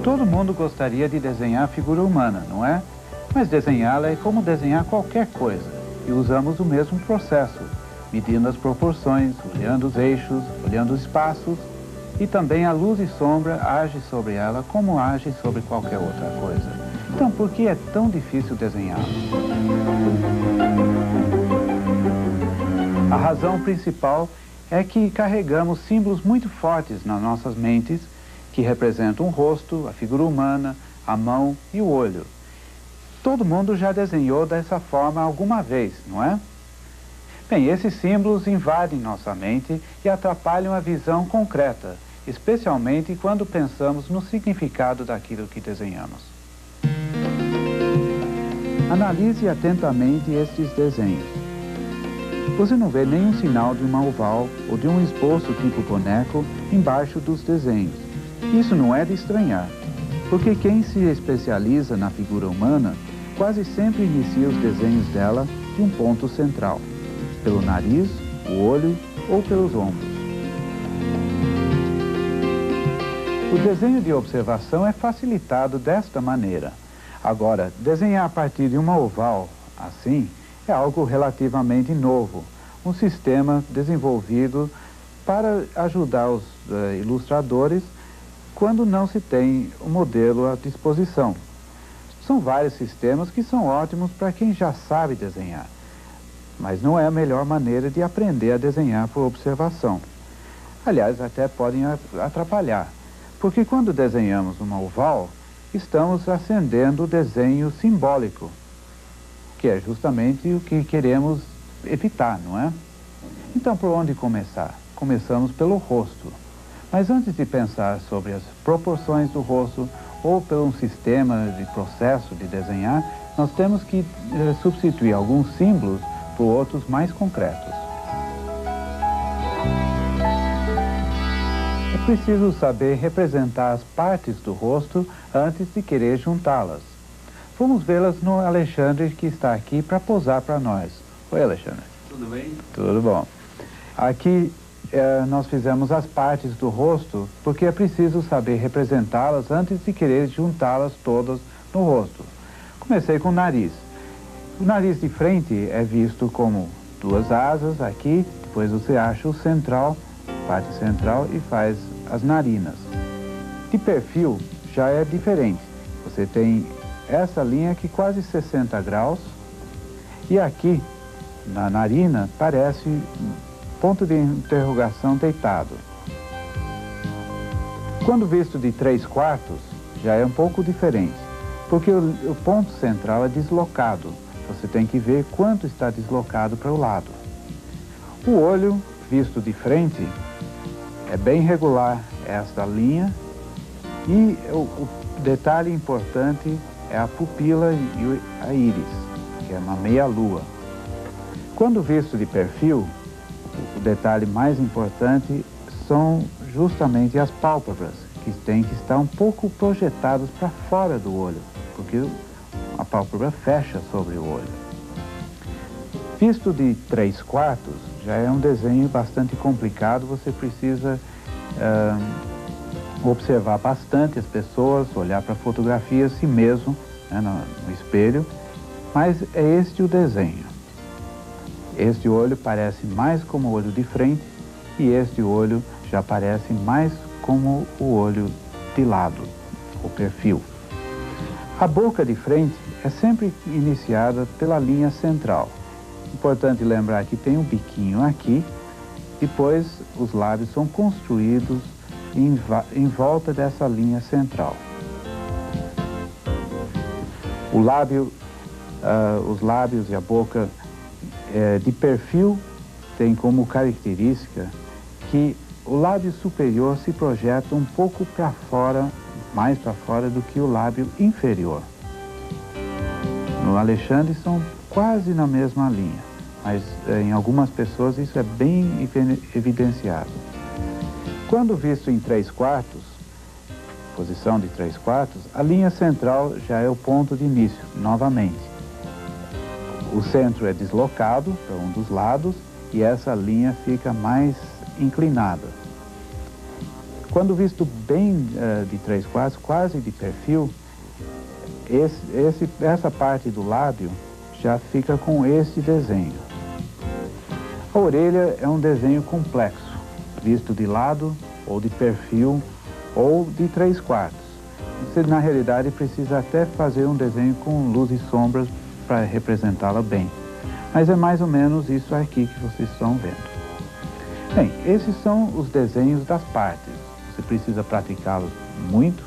Todo mundo gostaria de desenhar a figura humana, não é? Mas desenhá-la é como desenhar qualquer coisa. E usamos o mesmo processo, medindo as proporções, olhando os eixos, olhando os espaços. E também a luz e sombra agem sobre ela como agem sobre qualquer outra coisa. Então, por que é tão difícil desenhá-la? A razão principal é que carregamos símbolos muito fortes nas nossas mentes que representam o rosto, a figura humana, a mão e o olho. Todo mundo já desenhou dessa forma alguma vez, não é? Bem, esses símbolos invadem nossa mente e atrapalham a visão concreta, especialmente quando pensamos no significado daquilo que desenhamos. Analise atentamente estes desenhos. Você não vê nenhum sinal de uma oval ou de um esboço tipo boneco embaixo dos desenhos. Isso não é de estranhar, porque quem se especializa na figura humana quase sempre inicia os desenhos dela de um ponto central, pelo nariz, o olho ou pelos ombros. O desenho de observação é facilitado desta maneira. Agora, desenhar a partir de uma oval, assim, é algo relativamente novo, um sistema desenvolvido para ajudar os ilustradores quando não se tem o modelo à disposição. São vários sistemas que são ótimos para quem já sabe desenhar, mas não é a melhor maneira de aprender a desenhar por observação. Aliás, até podem atrapalhar, porque quando desenhamos uma oval, estamos acendendo o desenho simbólico, que é justamente o que queremos evitar, não é? Então, por onde começar? Começamos pelo rosto. Mas antes de pensar sobre as proporções do rosto ou por um sistema de processo de desenhar, nós temos que substituir alguns símbolos por outros mais concretos. É preciso saber representar as partes do rosto antes de querer juntá-las. Vamos vê-las no Alexandre, que está aqui para posar para nós. Oi, Alexandre. Tudo bem? Tudo bom. Aqui nós fizemos as partes do rosto porque é preciso saber representá-las antes de querer juntá-las todas no rosto. Comecei com o nariz. O nariz de frente é visto como duas asas aqui, depois você acha o central, parte central, e faz as narinas. De perfil já é diferente. Você tem essa linha aqui quase 60 graus e aqui na narina parece ponto de interrogação deitado. Quando visto de 3/4, já é um pouco diferente, porque o ponto central é deslocado. Você tem que ver quanto está deslocado para o lado. O olho, visto de frente, é bem regular esta linha e o detalhe importante é a pupila e a íris, que é uma meia-lua. Quando visto de perfil, o detalhe mais importante são justamente as pálpebras, que têm que estar um pouco projetadas para fora do olho, porque a pálpebra fecha sobre o olho. Visto de 3/4, já é um desenho bastante complicado, você precisa observar bastante as pessoas, olhar para a fotografia a si mesmo, né, no espelho, mas é este o desenho. Este olho parece mais como o olho de frente e este olho já parece mais como o olho de lado, o perfil. A boca de frente é sempre iniciada pela linha central. Importante lembrar que tem um biquinho aqui, depois os lábios são construídos em volta dessa linha central. Os lábios e a boca de perfil tem como característica que o lábio superior se projeta um pouco para fora, mais para fora do que o lábio inferior. No Alexandre são quase na mesma linha, mas em algumas pessoas isso é bem evidenciado. Quando visto em 3/4, posição de 3/4, a linha central já é o ponto de início, novamente. O centro é deslocado para um dos lados e essa linha fica mais inclinada. Quando visto bem de 3/4, quase de perfil, essa parte do lábio já fica com esse desenho. A orelha é um desenho complexo, visto de lado, ou de perfil, ou de 3/4. Você, na realidade, precisa até fazer um desenho com luz e sombras para representá-la bem. Mas é mais ou menos isso aqui que vocês estão vendo. Bem, esses são os desenhos das partes. Você precisa praticá-los muito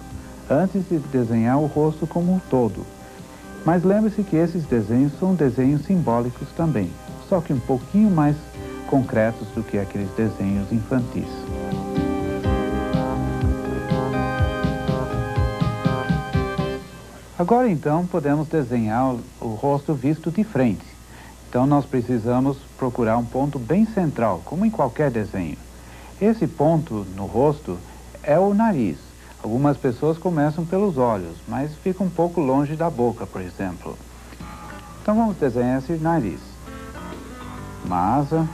antes de desenhar o rosto como um todo. Mas lembre-se que esses desenhos são desenhos simbólicos também, só que um pouquinho mais concretos do que aqueles desenhos infantis. Agora então podemos desenhar o rosto visto de frente. Então nós precisamos procurar um ponto bem central, como em qualquer desenho. Esse ponto no rosto é o nariz. Algumas pessoas começam pelos olhos, mas fica um pouco longe da boca, por exemplo. Então vamos desenhar esse nariz. Uma asa,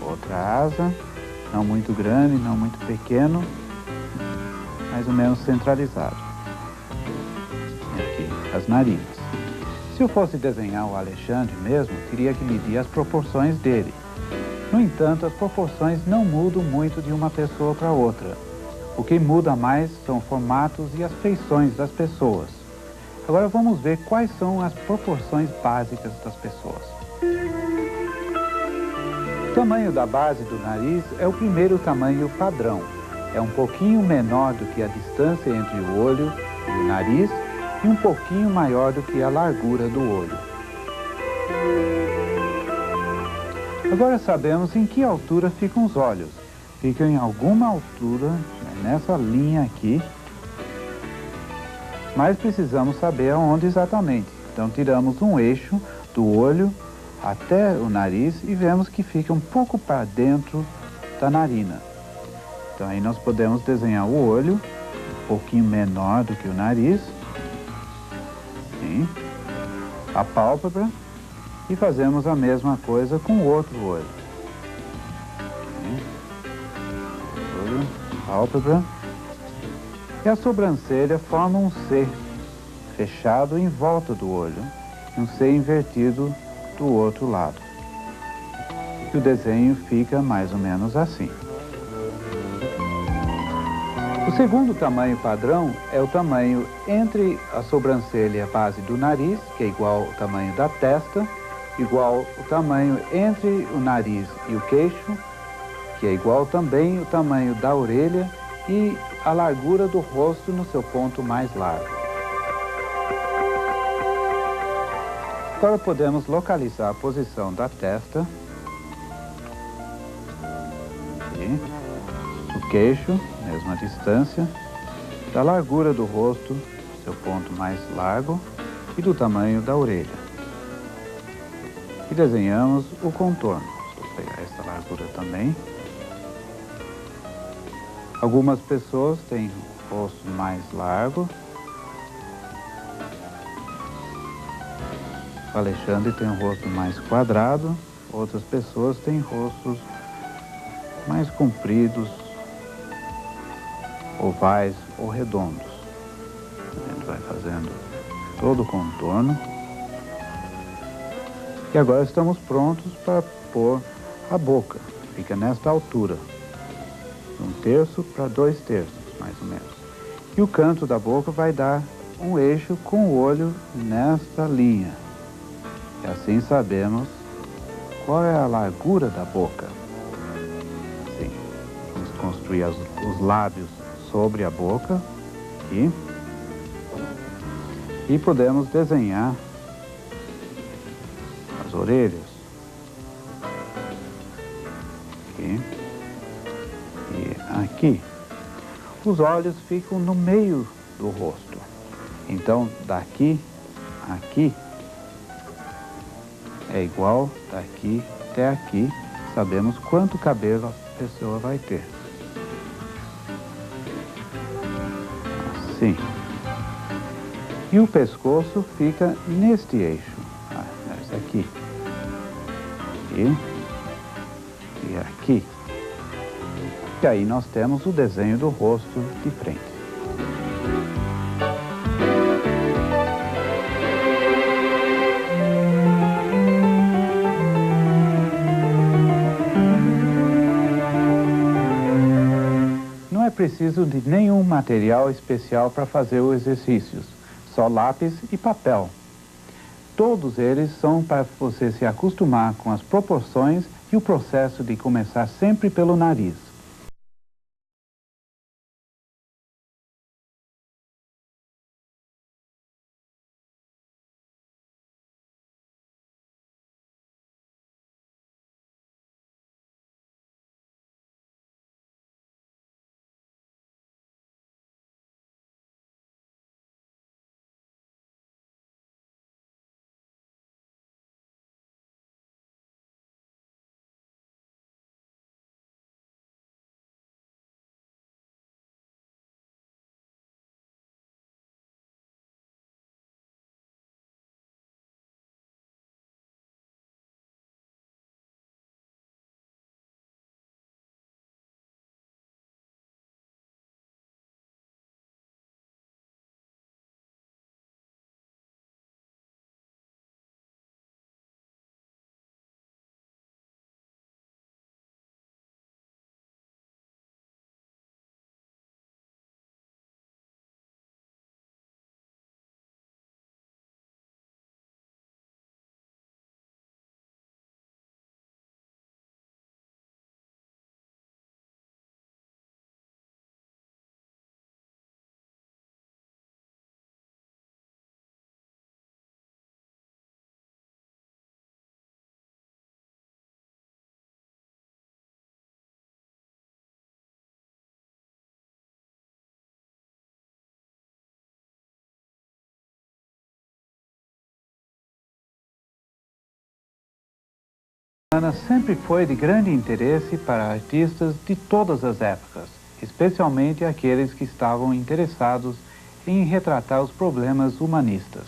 outra asa, não muito grande, não muito pequeno, mais ou menos centralizado. E aqui, as narinas. Se eu fosse desenhar o Alexandre mesmo, teria que medir as proporções dele. No entanto, as proporções não mudam muito de uma pessoa para outra. O que muda mais são os formatos e as feições das pessoas. Agora vamos ver quais são as proporções básicas das pessoas. O tamanho da base do nariz é o primeiro tamanho padrão. É um pouquinho menor do que a distância entre o olho e o nariz e um pouquinho maior do que a largura do olho. Agora sabemos em que altura ficam os olhos. Ficam em alguma altura, nessa linha aqui, mas precisamos saber aonde exatamente. Então tiramos um eixo do olho até o nariz e vemos que fica um pouco para dentro da narina. Então aí nós podemos desenhar o olho, um pouquinho menor do que o nariz, assim, a pálpebra, e fazemos a mesma coisa com o outro olho. Olho, pálpebra. E a sobrancelha forma um C fechado em volta do olho, e um C invertido do outro lado. E o desenho fica mais ou menos assim. O segundo tamanho padrão é o tamanho entre a sobrancelha e a base do nariz, que é igual ao tamanho da testa, igual o tamanho entre o nariz e o queixo, que é igual também o tamanho da orelha e a largura do rosto no seu ponto mais largo. Agora podemos localizar a posição da testa, aqui, o queixo, mesma distância, da largura do rosto, seu ponto mais largo, e do tamanho da orelha. E desenhamos o contorno. Vou pegar essa largura também. Algumas pessoas têm o rosto mais largo. O Alexandre tem um rosto mais quadrado. Outras pessoas têm rostos mais compridos, ovais ou redondos. A gente vai fazendo todo o contorno. E agora estamos prontos para pôr a boca. Fica nesta altura. 1/3 para 2/3, mais ou menos. E o canto da boca vai dar um eixo com o olho nesta linha. E assim sabemos qual é a largura da boca. Assim, vamos construir os lábios sobre a boca. Aqui. E podemos desenhar as orelhas. Aqui. E aqui. Os olhos ficam no meio do rosto. Então, daqui, aqui, é igual daqui até aqui. Sabemos quanto cabelo a pessoa vai ter. Assim. E o pescoço fica neste eixo. Esse aqui. Aqui. E aqui. E aí nós temos o desenho do rosto de frente. Não é preciso de nenhum material especial para fazer os exercícios, só lápis e papel. Todos eles são para você se acostumar com as proporções e o processo de começar sempre pelo nariz. Ana sempre foi de grande interesse para artistas de todas as épocas, especialmente aqueles que estavam interessados em retratar os problemas humanistas.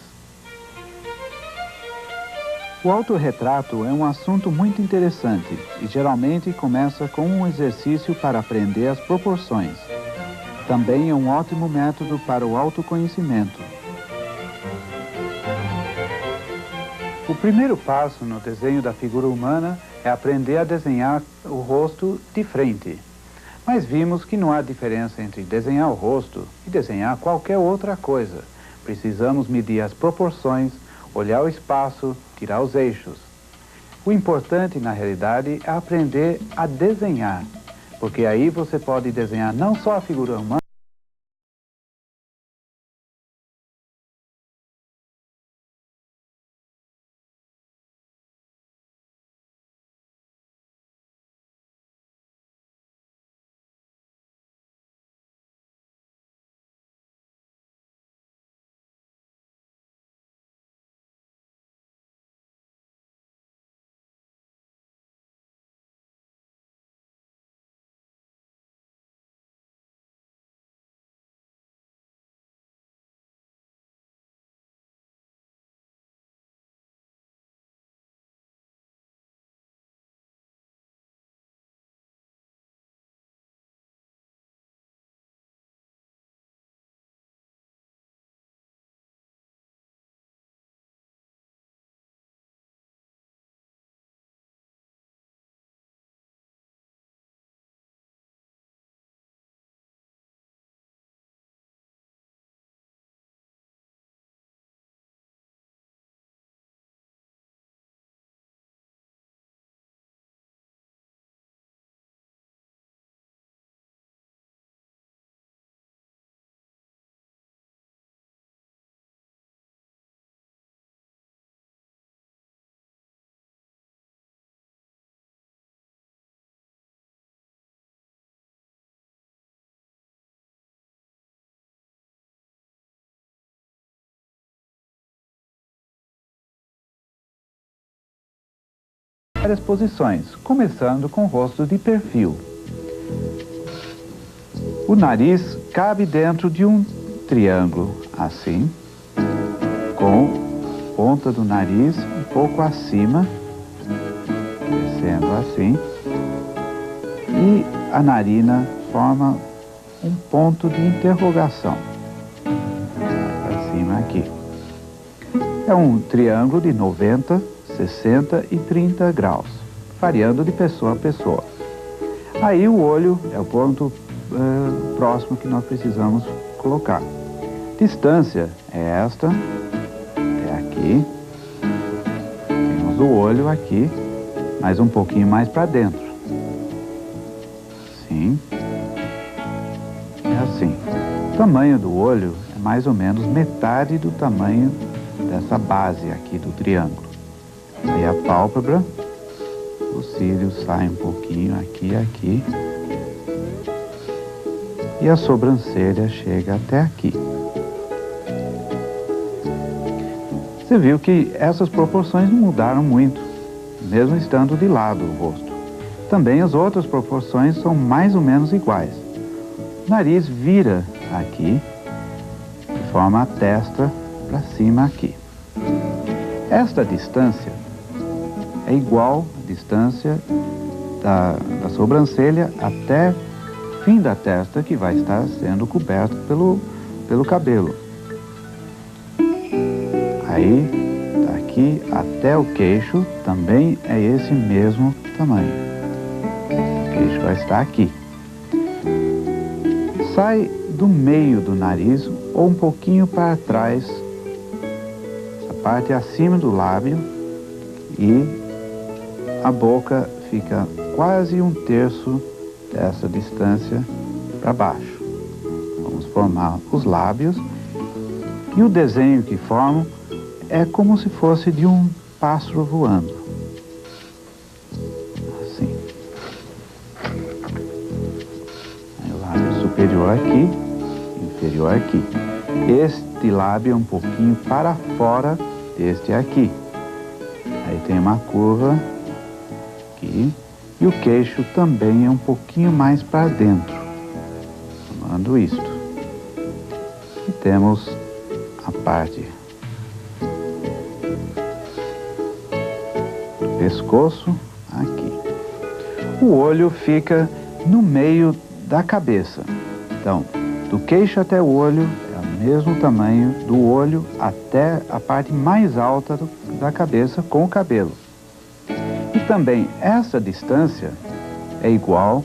O autorretrato é um assunto muito interessante e geralmente começa com um exercício para aprender as proporções. Também é um ótimo método para o autoconhecimento. O primeiro passo no desenho da figura humana é aprender a desenhar o rosto de frente. Mas vimos que não há diferença entre desenhar o rosto e desenhar qualquer outra coisa. Precisamos medir as proporções, olhar o espaço, tirar os eixos. O importante, na realidade, é aprender a desenhar, porque aí você pode desenhar não só a figura humana, várias posições, começando com o rosto de perfil. O nariz cabe dentro de um triângulo, assim, com a ponta do nariz um pouco acima, descendo assim, e a narina forma um ponto de interrogação. Para cima aqui. É um triângulo de 90, 60 e 30 graus, variando de pessoa a pessoa. Aí o olho é o ponto próximo que nós precisamos colocar. Distância é esta, até aqui. Temos o olho aqui, mais um pouquinho mais para dentro. Assim. É assim. O tamanho do olho é mais ou menos metade do tamanho dessa base aqui do triângulo. Aí a pálpebra, os cílios saem um pouquinho aqui e aqui. E a sobrancelha chega até aqui. Você viu que essas proporções não mudaram muito, mesmo estando de lado o rosto. Também as outras proporções são mais ou menos iguais. O nariz vira aqui, de forma a testa para cima aqui. Esta distância é igual à distância da sobrancelha até o fim da testa, que vai estar sendo coberto pelo cabelo. Aí, daqui até o queixo, também é esse mesmo tamanho. O queixo vai estar aqui. Sai do meio do nariz ou um pouquinho para trás, essa parte acima do lábio, e a boca fica quase um terço dessa distância para baixo. Vamos formar os lábios, e o desenho que formam é como se fosse de um pássaro voando. Assim. Aí o lábio superior aqui, inferior aqui. Este lábio é um pouquinho para fora deste aqui. Aí tem uma curva aqui. E o queixo também é um pouquinho mais para dentro, formando isto. E temos a parte do pescoço aqui. O olho fica no meio da cabeça. Então, do queixo até o olho é o mesmo tamanho do olho até a parte mais alta da cabeça com o cabelo. E também essa distância é igual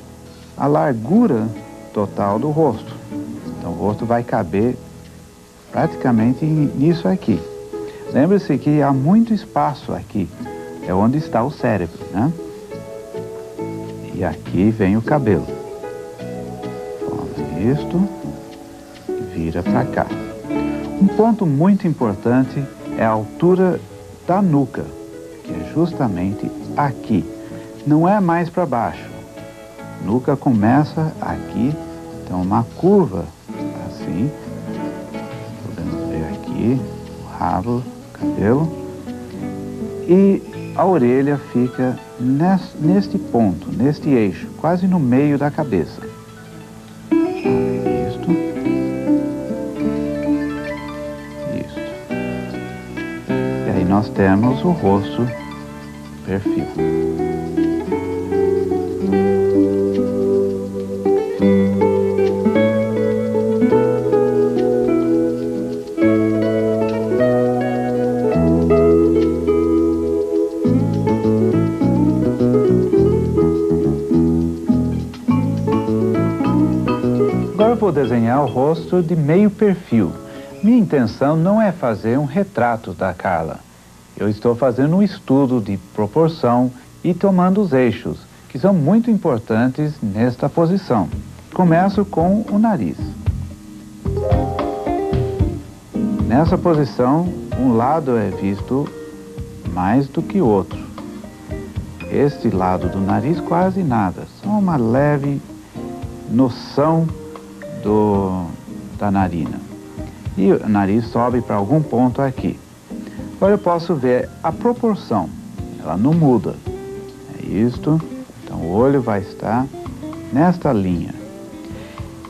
à largura total do rosto. Então o rosto vai caber praticamente nisso aqui. Lembre-se que há muito espaço aqui. É onde está o cérebro, né? E aqui vem o cabelo. Forma isto e vira para cá. Um ponto muito importante é a altura da nuca, que é justamente aqui. Não é mais para baixo. Nuca começa aqui, então uma curva assim. Podemos ver aqui o rabo, o cabelo. E a orelha fica neste ponto, neste eixo, quase no meio da cabeça. Isto. E aí nós temos o rosto, perfil. Agora eu vou desenhar o rosto de meio perfil. Minha intenção não é fazer um retrato da Carla. Eu estou fazendo um estudo de proporção e tomando os eixos, que são muito importantes nesta posição. Começo com o nariz. Nessa posição, um lado é visto mais do que o outro. Este lado do nariz quase nada, só uma leve noção da narina. E o nariz sobe para algum ponto aqui. Agora eu posso ver a proporção, ela não muda. É isto, então o olho vai estar nesta linha.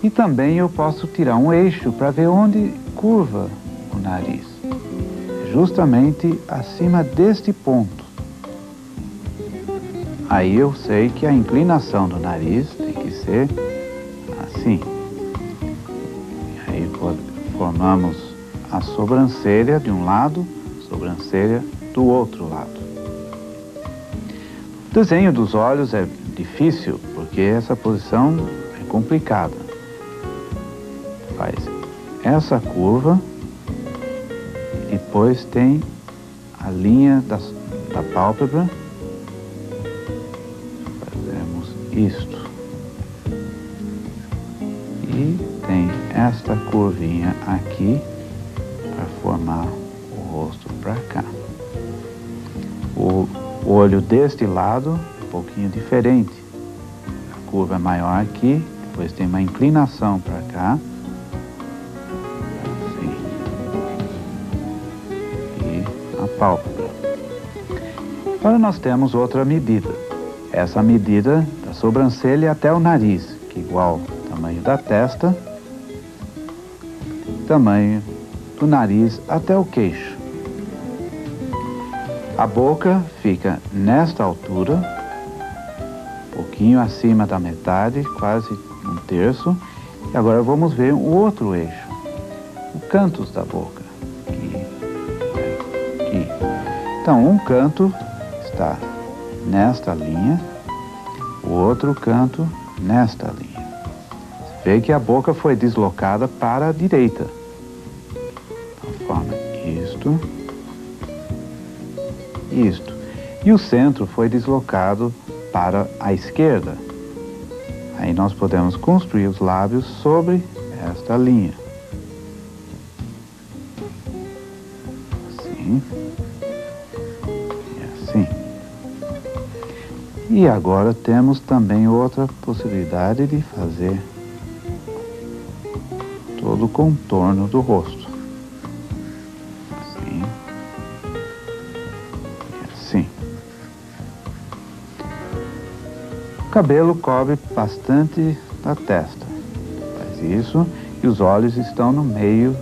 E também eu posso tirar um eixo para ver onde curva o nariz. Justamente acima deste ponto. aí eu sei que a inclinação do nariz tem que ser assim. Aí formamos a sobrancelha de um lado, sobrancelha do outro lado. O desenho dos olhos é difícil porque essa posição é complicada. Faz essa curva, depois tem a linha da pálpebra, fazemos isto. E tem esta curvinha aqui para formar o rosto para cá. O olho deste lado é um pouquinho diferente. A curva é maior aqui, depois tem uma inclinação para cá. Assim. E a pálpebra. Agora nós temos outra medida. Essa medida da sobrancelha até o nariz, que é igual ao tamanho da testa, tamanho do nariz até o queixo. A boca fica nesta altura, um pouquinho acima da metade, quase um terço. E agora vamos ver o outro eixo, o cantos da boca. Aqui. Então, um canto está nesta linha, o outro canto nesta linha. Você vê que a boca foi deslocada para a direita. Então, forma isto. Isto. E o centro foi deslocado para a esquerda. Aí nós podemos construir os lábios sobre esta linha. Assim. E assim. E agora temos também outra possibilidade de fazer todo o contorno do rosto. Assim. Assim. O cabelo cobre bastante da testa. Faz isso. E os olhos estão no meio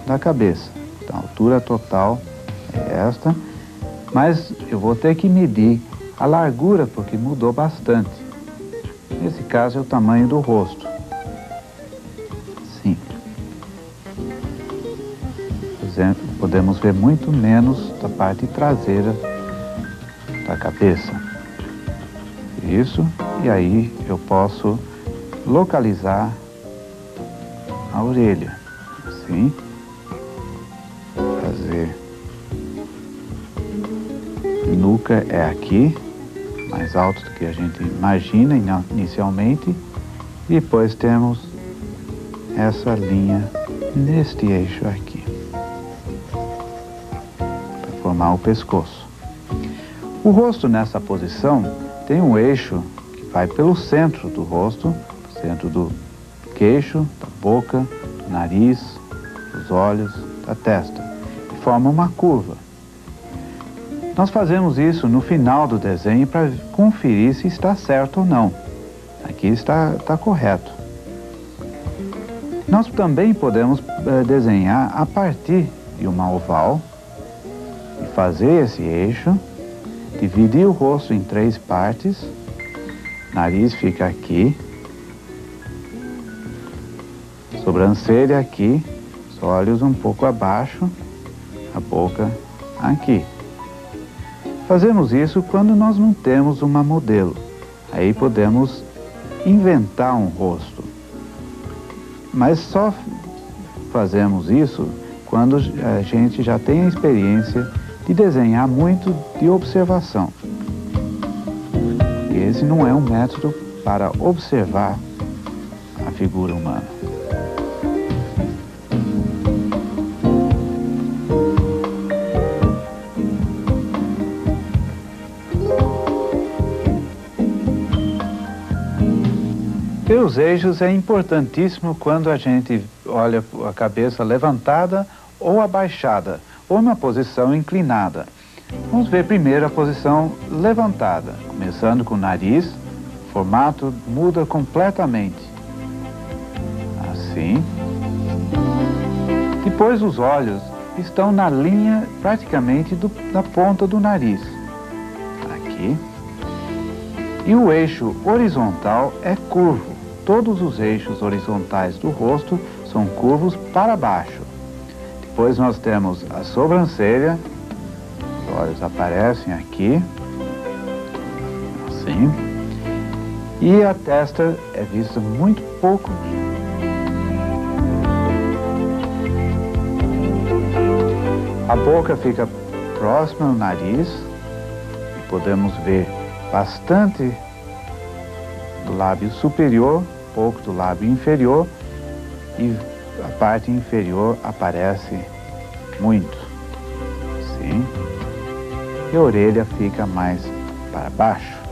da cabeça. Então, a altura total é esta. Mas eu vou ter que medir a largura, porque mudou bastante. Nesse caso é o tamanho do rosto. Sim. Por exemplo, podemos ver muito menos da parte traseira da cabeça. Isso, e aí eu posso localizar a orelha. Assim. Fazer. Nuca é aqui, mais alto do que a gente imagina inicialmente. E depois temos essa linha neste eixo aqui, para formar o pescoço. O rosto nessa posição tem um eixo que vai pelo centro do rosto, centro do queixo, da boca, do nariz, dos olhos, da testa, e forma uma curva. Nós fazemos isso no final do desenho para conferir se está certo ou não. Aqui está correto. Nós também podemos desenhar a partir de uma oval e fazer esse eixo, dividir o rosto em 3 partes, o nariz fica aqui, sobrancelha aqui, os olhos um pouco abaixo, a boca aqui. Fazemos isso quando nós não temos uma modelo. Aí podemos inventar um rosto. Mas só fazemos isso quando a gente já tem a experiência de desenhar muito de observação. E esse não é um método para observar a figura humana. Ter os eixos é importantíssimo quando a gente olha a cabeça levantada ou abaixada, ou numa posição inclinada. Vamos ver primeiro a posição levantada, começando com o nariz, o formato muda completamente. Assim. Depois os olhos estão na linha praticamente da ponta do nariz. Aqui. E o eixo horizontal é curvo. Todos os eixos horizontais do rosto são curvos para baixo. Depois nós temos a sobrancelha, os olhos aparecem aqui, assim. E a testa é vista muito pouco. A boca fica próxima ao nariz. E podemos ver bastante do lábio superior, pouco do lábio inferior. E a parte inferior aparece muito. Assim. E a orelha fica mais para baixo.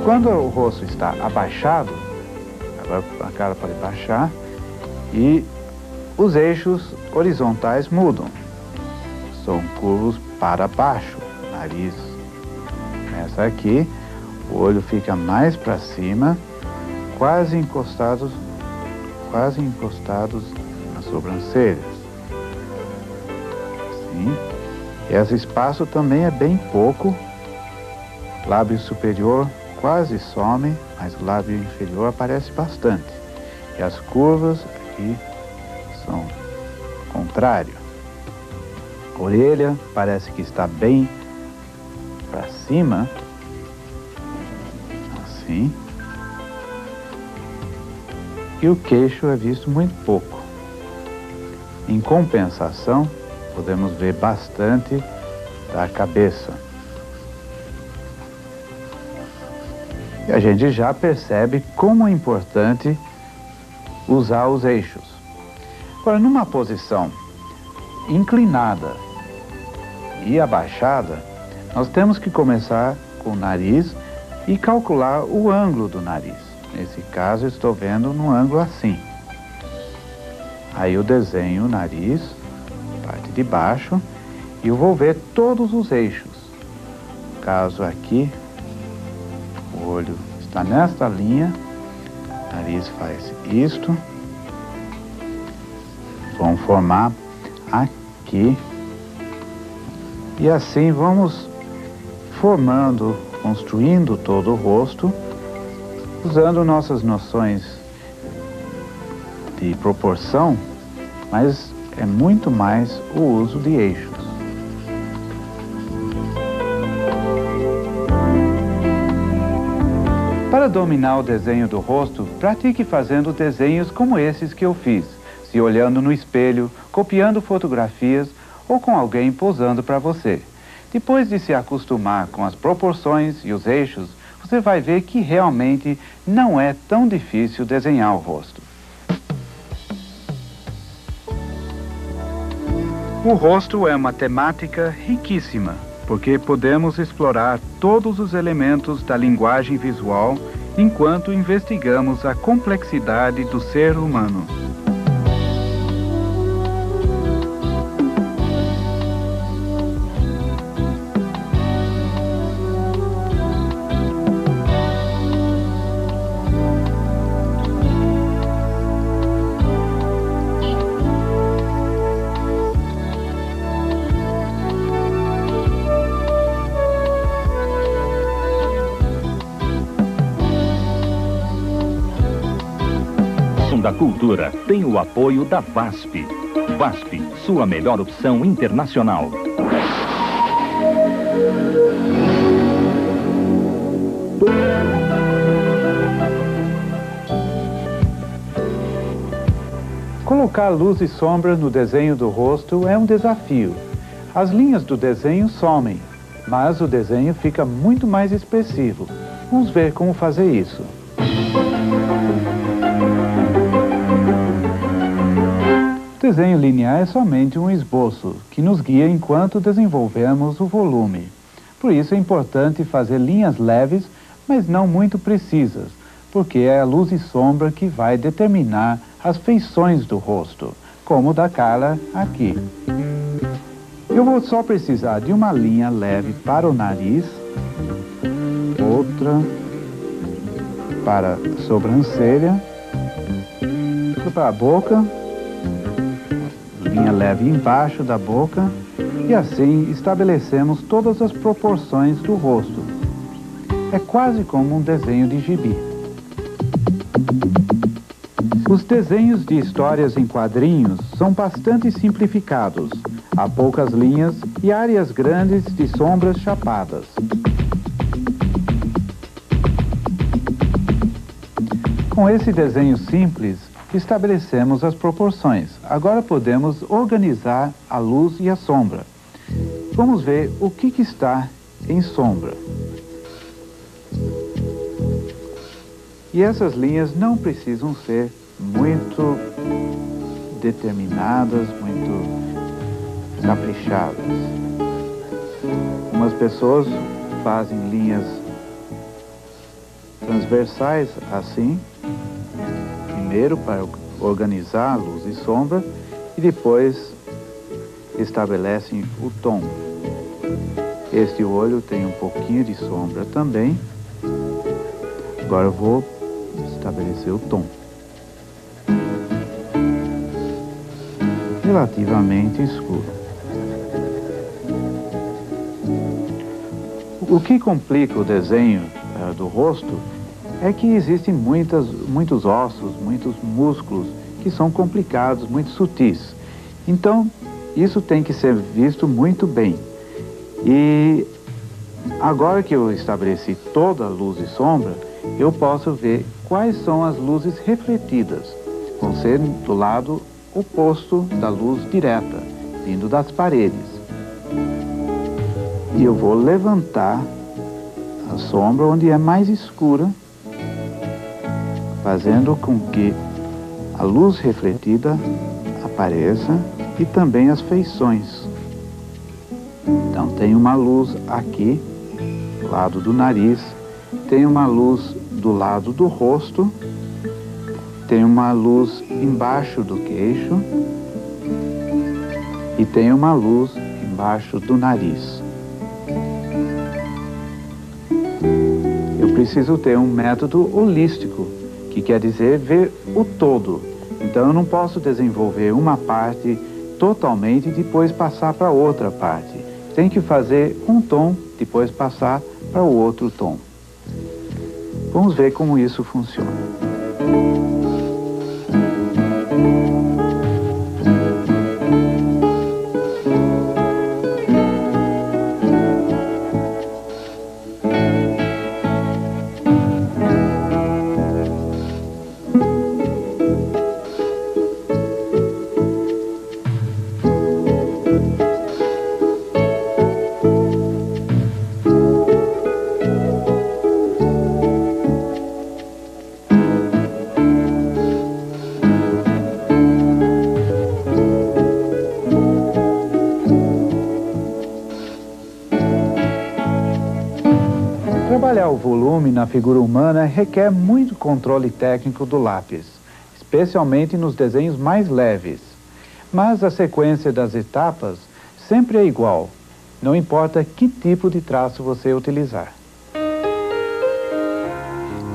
Quando o rosto está abaixado, agora a cara pode baixar, e os eixos horizontais mudam. São curvos para baixo. O nariz começa aqui, o olho fica mais para cima, quase encostados nas sobrancelhas. Assim. E esse espaço também é bem pouco. Lábio superior quase some, mas o lábio inferior aparece bastante. E as curvas aqui são o contrário. A orelha parece que está bem para cima, assim. E o queixo é visto muito pouco. Em compensação, podemos ver bastante da cabeça. E a gente já percebe como é importante usar os eixos. Agora, numa posição inclinada e abaixada, nós temos que começar com o nariz e calcular o ângulo do nariz. Nesse caso, eu estou vendo num ângulo assim. Aí eu desenho o nariz, parte de baixo, e eu vou ver todos os eixos. No caso aqui, o olho está nesta linha, o nariz faz isto, vamos formar aqui, e assim vamos formando, construindo todo o rosto, usando nossas noções de proporção, mas é muito mais o uso de eixos. Para dominar o desenho do rosto, pratique fazendo desenhos como esses que eu fiz, se olhando no espelho, copiando fotografias ou com alguém posando para você. Depois de se acostumar com as proporções e os eixos, você vai ver que realmente não é tão difícil desenhar o rosto. O rosto é uma temática riquíssima, porque podemos explorar todos os elementos da linguagem visual enquanto investigamos a complexidade do ser humano. Da Cultura tem o apoio da VASP. VASP, sua melhor opção internacional. Colocar luz e sombra no desenho do rosto é um desafio. As linhas do desenho somem, mas o desenho fica muito mais expressivo. Vamos ver como fazer isso. O desenho linear é somente um esboço, que nos guia enquanto desenvolvemos o volume. Por isso é importante fazer linhas leves, mas não muito precisas, porque é a luz e sombra que vai determinar as feições do rosto, como da Carla aqui. Eu vou só precisar de uma linha leve para o nariz, outra para a sobrancelha, outra para a boca, linha leve embaixo da boca e assim estabelecemos todas as proporções do rosto. É quase como um desenho de gibi. Os desenhos de histórias em quadrinhos são bastante simplificados. Há poucas linhas e áreas grandes de sombras chapadas. Com esse desenho simples, estabelecemos as proporções. Agora podemos organizar a luz e a sombra. Vamos ver o que está em sombra. E essas linhas não precisam ser muito determinadas, muito caprichadas. Umas pessoas fazem linhas transversais assim, primeiro para organizar a luz e sombra, e depois estabelecem o tom. Este olho tem um pouquinho de sombra também. Agora eu vou estabelecer o tom. Relativamente escuro. O que complica o desenho do rosto é que existem muitos ossos, muitos músculos que são complicados, muito sutis. Então, isso tem que ser visto muito bem. E agora que eu estabeleci toda a luz e sombra, eu posso ver quais são as luzes refletidas. Vão ser do lado oposto da luz direta, vindo das paredes. E eu vou levantar a sombra onde é mais escura, fazendo com que a luz refletida apareça e também as feições. Então tem uma luz aqui, do lado do nariz, tem uma luz do lado do rosto, tem uma luz embaixo do queixo e tem uma luz embaixo do nariz. Eu preciso ter um método holístico, que quer dizer ver o todo. Então eu não posso desenvolver uma parte totalmente e depois passar para outra parte. Tem que fazer um tom, depois passar para o outro tom. Vamos ver como isso funciona. Trabalhar o volume na figura humana requer muito controle técnico do lápis, especialmente nos desenhos mais leves. Mas a sequência das etapas sempre é igual, não importa que tipo de traço você utilizar.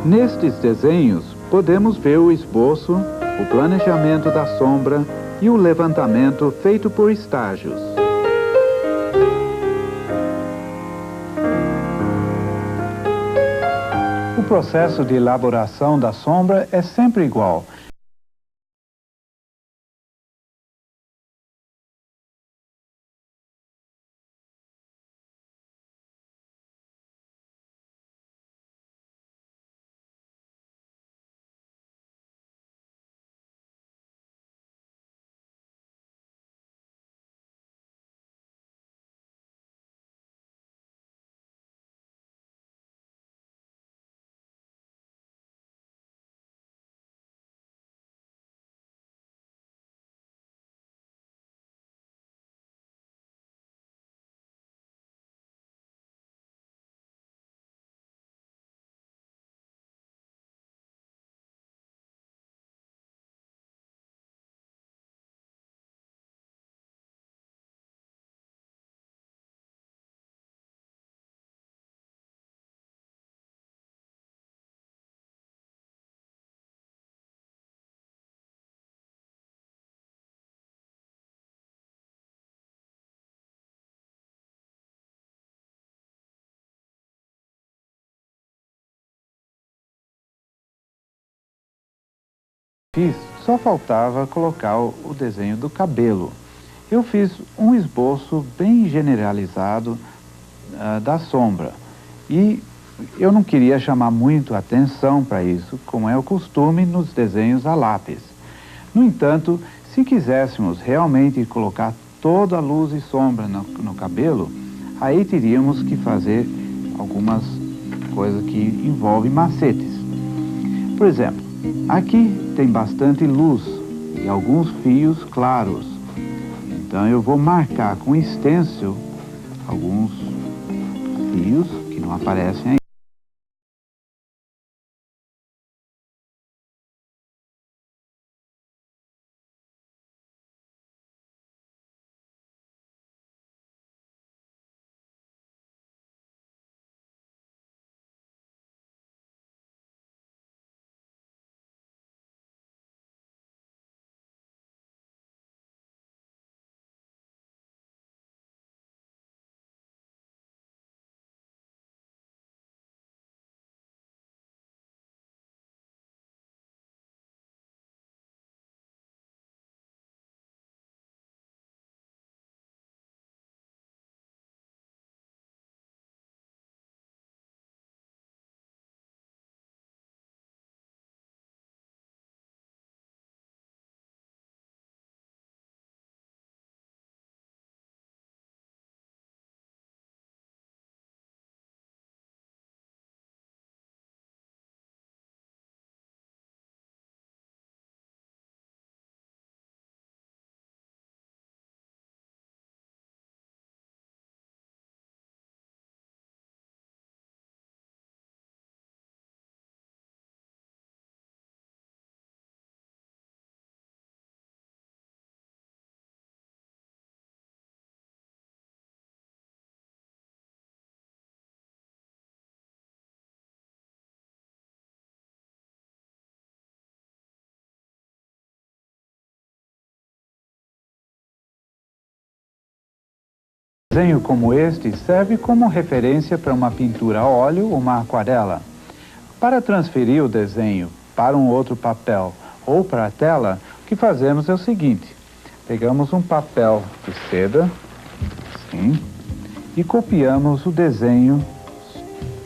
Nestes desenhos, podemos ver o esboço, o planejamento da sombra e o levantamento feito por estágios. O processo de elaboração da sombra é sempre igual. fiz, só faltava colocar o desenho do cabelo. Eu fiz um esboço bem generalizado da sombra. E eu não queria chamar muito atenção para isso, como é o costume nos desenhos a lápis. No entanto, se quiséssemos realmente colocar toda a luz e sombra no cabelo, aí teríamos que fazer algumas coisas que envolvem macetes. Por exemplo, aqui tem bastante luz e alguns fios claros. Então eu vou marcar com stencil alguns fios que não aparecem aí. Um desenho como este serve como referência para uma pintura a óleo ou uma aquarela. Para transferir o desenho para um outro papel ou para a tela, o que fazemos é o seguinte: pegamos um papel de seda, assim, e copiamos o desenho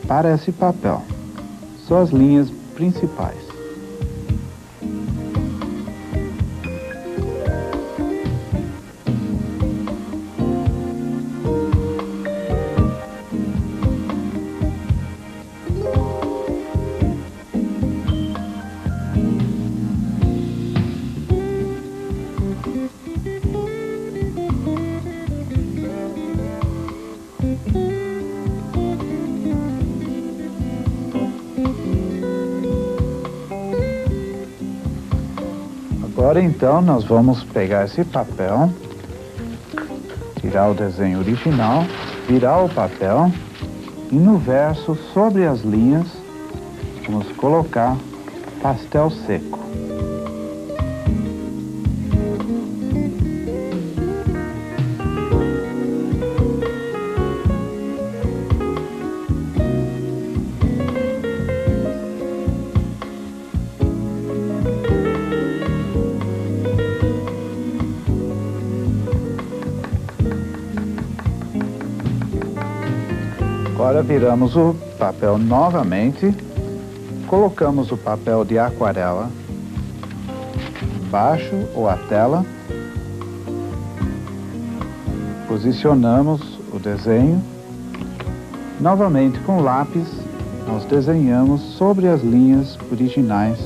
para esse papel, só as linhas principais. Agora então nós vamos pegar esse papel, tirar o desenho original, virar o papel e no verso, sobre as linhas, vamos colocar pastel seco. Agora viramos o papel novamente, colocamos o papel de aquarela embaixo ou a tela, posicionamos o desenho, novamente com lápis nós desenhamos sobre as linhas originais.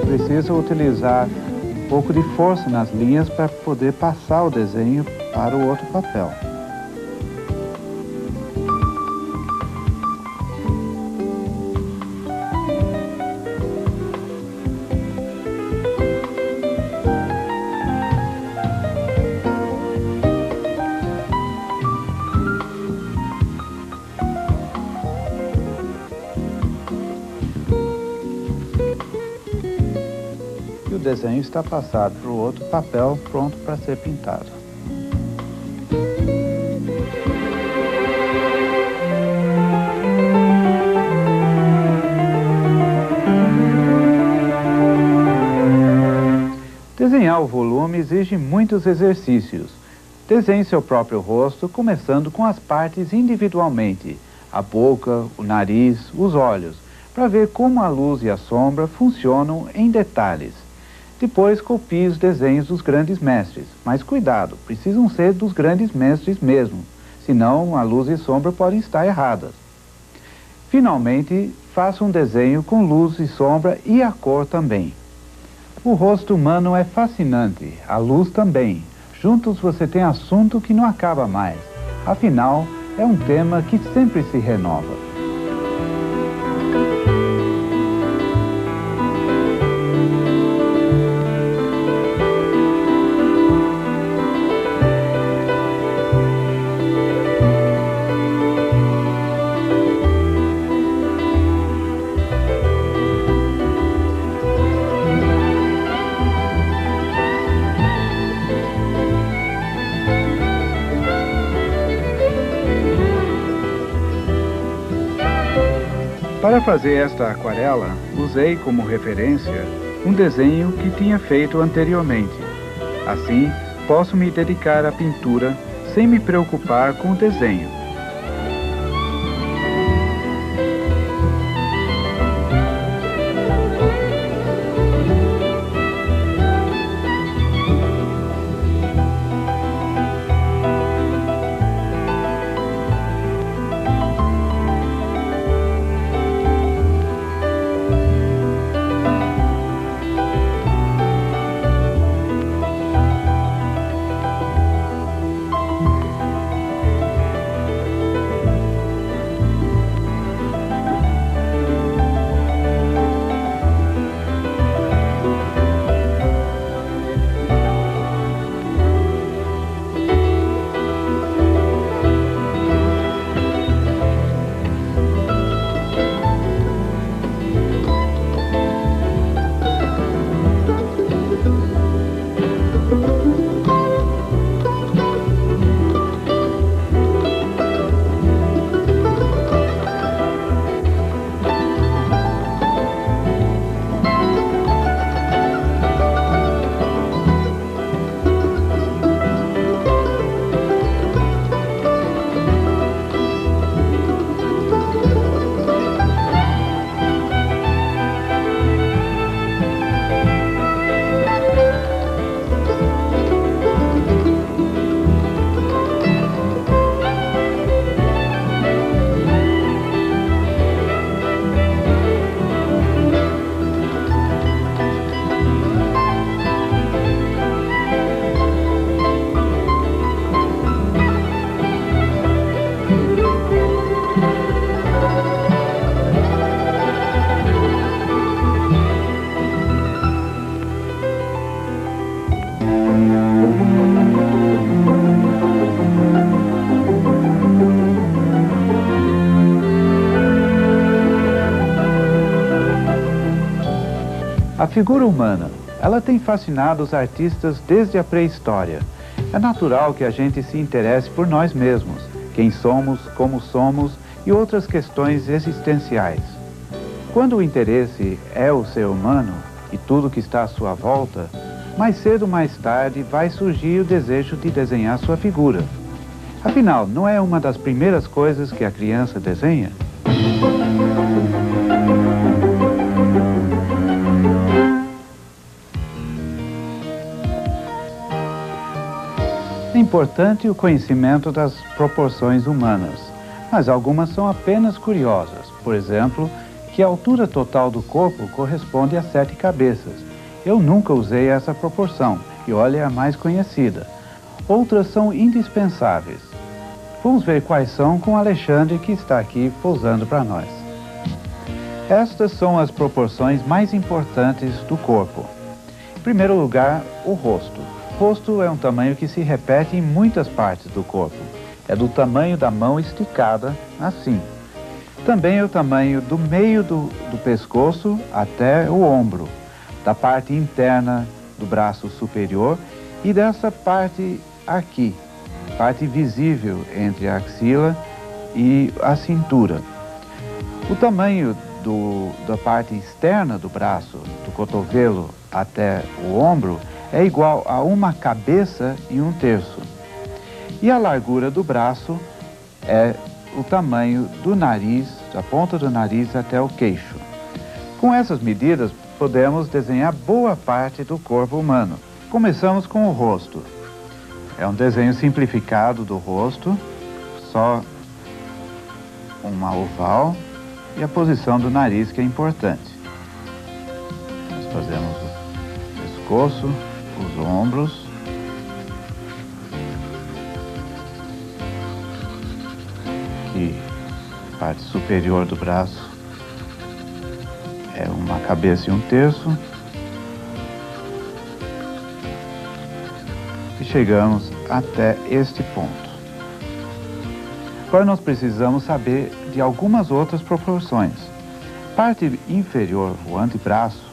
Precisa utilizar um pouco de força nas linhas para poder passar o desenho para o outro papel. o desenho está passado para o outro papel pronto para ser pintado. Desenhar o volume exige muitos exercícios. Desenhe seu próprio rosto, começando com as partes individualmente, a boca, o nariz, os olhos, para ver como a luz e a sombra funcionam em detalhes. Depois copie os desenhos dos grandes mestres, mas cuidado, precisam ser dos grandes mestres mesmo, senão a luz e sombra podem estar erradas. Finalmente, faça um desenho com luz e sombra e a cor também. O rosto humano é fascinante, a luz também. Juntos você tem assunto que não acaba mais. Afinal, é um tema que sempre se renova. Para fazer esta aquarela, usei como referência um desenho que tinha feito anteriormente. Assim, posso me dedicar à pintura sem me preocupar com o desenho. A figura humana, ela tem fascinado os artistas desde a pré-história. É natural que a gente se interesse por nós mesmos, quem somos, como somos e outras questões existenciais. Quando o interesse é o ser humano e tudo que está à sua volta, mais cedo ou mais tarde vai surgir o desejo de desenhar sua figura. Afinal, não é uma das primeiras coisas que a criança desenha? É importante o conhecimento das proporções humanas, mas algumas são apenas curiosas. Por exemplo, que a altura total do corpo corresponde a 7 cabeças. Eu nunca usei essa proporção, e olha, é a mais conhecida. Outras são indispensáveis. Vamos ver quais são com o Alexandre, que está aqui posando para nós. Estas são as proporções mais importantes do corpo. Em primeiro lugar, o rosto. O rosto é um tamanho que se repete em muitas partes do corpo. É do tamanho da mão esticada, assim. Também é o tamanho do meio do pescoço até o ombro. da parte interna do braço superior e dessa parte aqui, parte visível entre a axila e a cintura. O tamanho da parte externa do braço, do cotovelo até o ombro, é igual a uma cabeça e 1/3. E a largura do braço é o tamanho do nariz, da ponta do nariz até o queixo. Com essas medidas, podemos desenhar boa parte do corpo humano. Começamos com o rosto. É um desenho simplificado do rosto, só uma oval e a posição do nariz, que é importante. Nós fazemos o pescoço, os ombros, aqui, parte superior do braço é uma cabeça e 1/3. E chegamos até este ponto. Agora nós precisamos saber de algumas outras proporções. Parte inferior, o antebraço,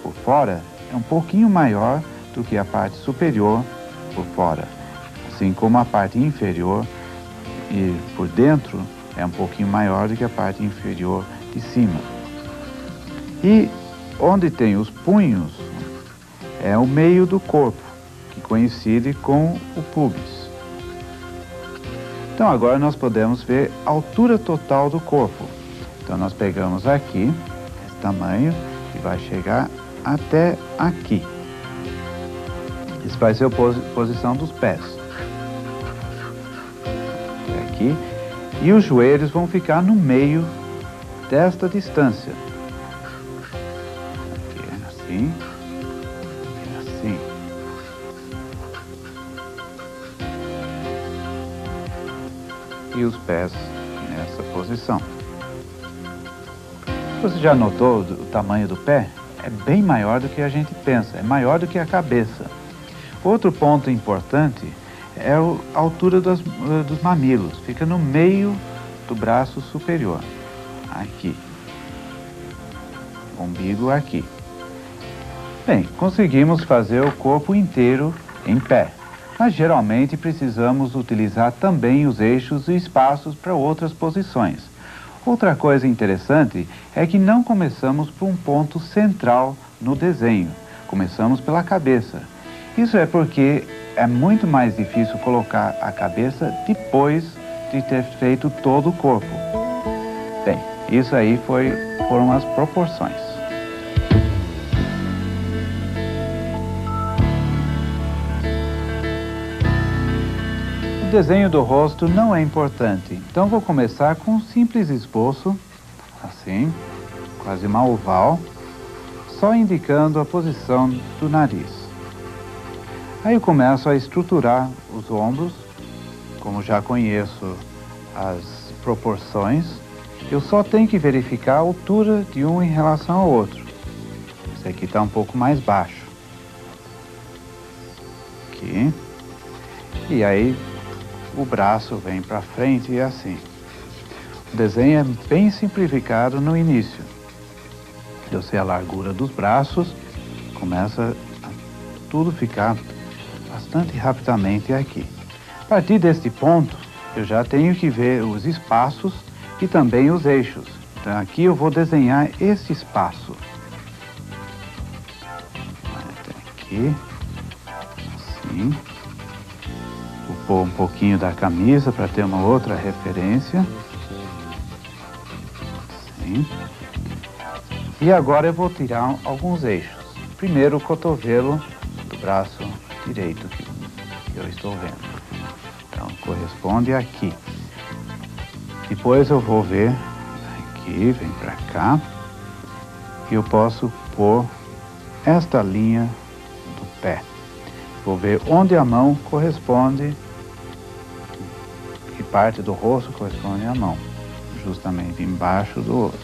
por fora, é um pouquinho maior do que a parte superior por fora. Assim como a parte inferior e por dentro é um pouquinho maior do que a parte inferior de cima. E onde tem os punhos é o meio do corpo, que coincide com o púbis. Então agora nós podemos ver a altura total do corpo. Então nós pegamos aqui, esse tamanho, e vai chegar até aqui. Isso vai ser a posição dos pés. Até aqui. E os joelhos vão ficar no meio desta distância. Aqui, assim. E assim. E os pés nessa posição. Você já notou o tamanho do pé? É bem maior do que a gente pensa, é maior do que a cabeça. Outro ponto importante é a altura dos mamilos, fica no meio do braço superior, aqui. O umbigo aqui. Bem, conseguimos fazer o corpo inteiro em pé. Mas geralmente precisamos utilizar também os eixos e espaços para outras posições. Outra coisa interessante é que não começamos por um ponto central no desenho, começamos pela cabeça. Isso é porque é muito mais difícil colocar a cabeça depois de ter feito todo o corpo. Bem, isso aí foram as proporções. O desenho do rosto não é importante, então vou começar com um simples esboço, assim, quase uma oval, só indicando a posição do nariz. Aí eu começo a estruturar os ombros, como já conheço as proporções, eu só tenho que verificar a altura de um em relação ao outro. Esse aqui está um pouco mais baixo. Aqui. E aí o braço vem para frente e assim. O desenho é bem simplificado no início. Eu sei a largura dos braços, começa a tudo ficar bastante rapidamente aqui. A partir deste ponto, eu já tenho que ver os espaços e também os eixos. Então aqui eu vou desenhar esse espaço. Até aqui, assim. Vou pôr um pouquinho da camisa para ter uma outra referência. Assim. E agora eu vou tirar alguns eixos. Primeiro o cotovelo do braço direito que eu estou vendo. Então corresponde aqui. Depois eu vou ver aqui, vem para cá. E eu posso pôr esta linha do pé. Vou ver onde a mão corresponde, que parte do rosto corresponde à mão, justamente embaixo do outro.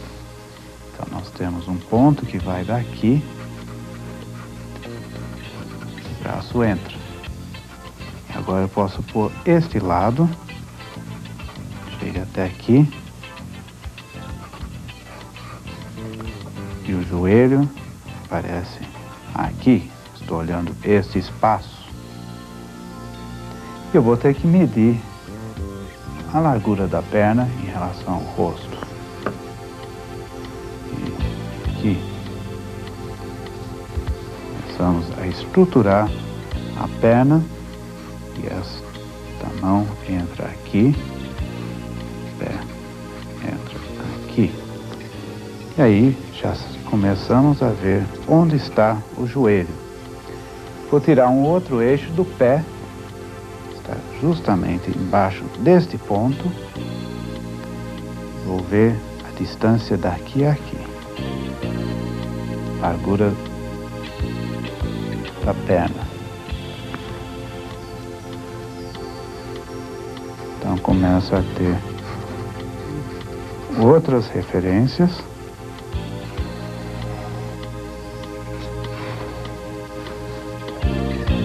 Então nós temos um ponto que vai daqui, o braço entra. Agora eu posso pôr este lado, chega até aqui, e o joelho aparece aqui, estou olhando este espaço, eu vou ter que medir a largura da perna em relação ao rosto. E aqui começamos a estruturar a perna e esta mão entra aqui, o pé entra aqui. E aí já começamos a ver onde está o joelho. Vou tirar um outro eixo do pé, está justamente embaixo deste ponto. Vou ver a distância daqui a aqui, largura da perna. Então começo a ter outras referências.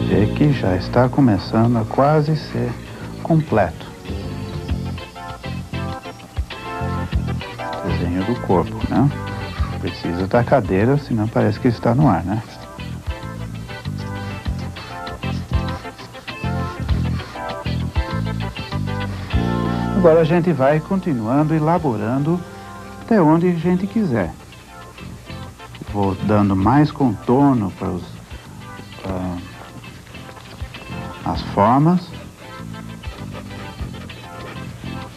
Vê que já está começando a quase ser completo. Desenho do corpo, né? Precisa da cadeira, senão parece que está no ar, né? Agora a gente vai continuando, elaborando até onde a gente quiser. Vou dando mais contorno para as formas,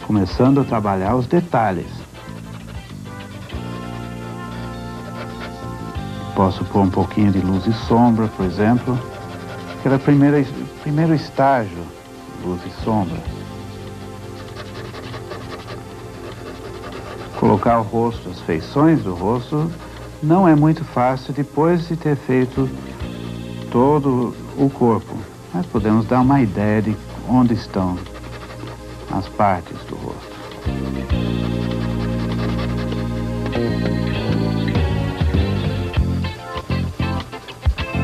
começando a trabalhar os detalhes. Posso pôr um pouquinho de luz e sombra, por exemplo, aquele primeiro estágio, luz e sombra. Colocar o rosto, as feições do rosto, não é muito fácil depois de ter feito todo o corpo. Mas podemos dar uma ideia de onde estão as partes do rosto.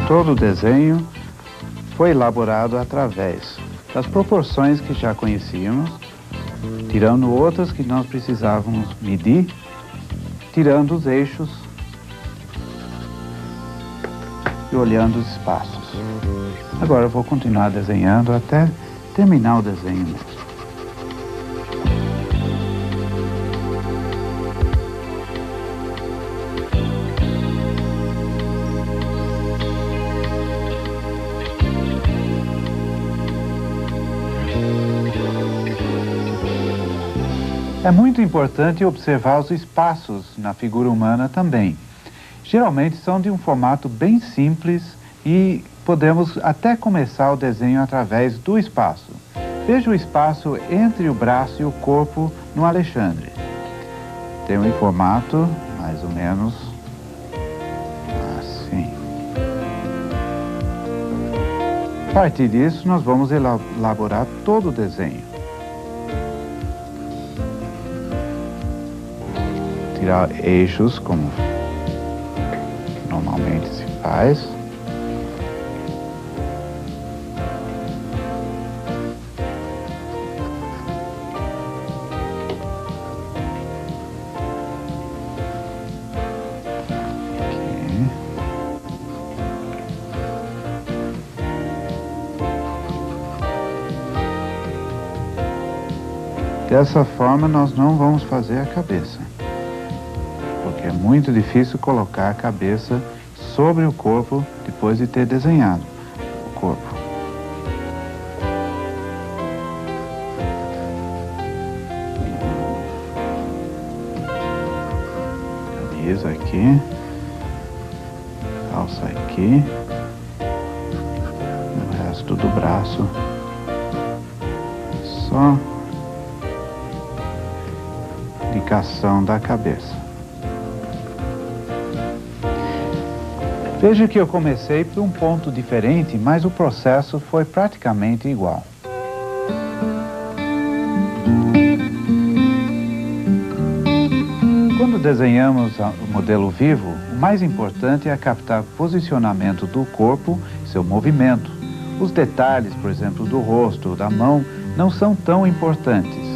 Todo o desenho foi elaborado através das proporções que já conhecíamos, tirando outras que nós precisávamos medir, tirando os eixos e olhando os espaços. Agora eu vou continuar desenhando até terminar o desenho mesmo. É muito importante observar os espaços na figura humana também. Geralmente são de um formato bem simples e podemos até começar o desenho através do espaço. Veja o espaço entre o braço e o corpo no Alexandre. Tem um formato mais ou menos assim. A partir disso, nós vamos elaborar todo o desenho. Tirar eixos, como normalmente se faz. Dessa forma, nós não vamos fazer a cabeça, porque é muito difícil colocar a cabeça sobre o corpo depois de ter desenhado o corpo. Camisa aqui, calça aqui, o resto do braço só indicação da cabeça. Veja que eu comecei por um ponto diferente, mas o processo foi praticamente igual. Quando desenhamos o modelo vivo, o mais importante é captar o posicionamento do corpo, seu movimento. Os detalhes, por exemplo, do rosto, da mão, não são tão importantes.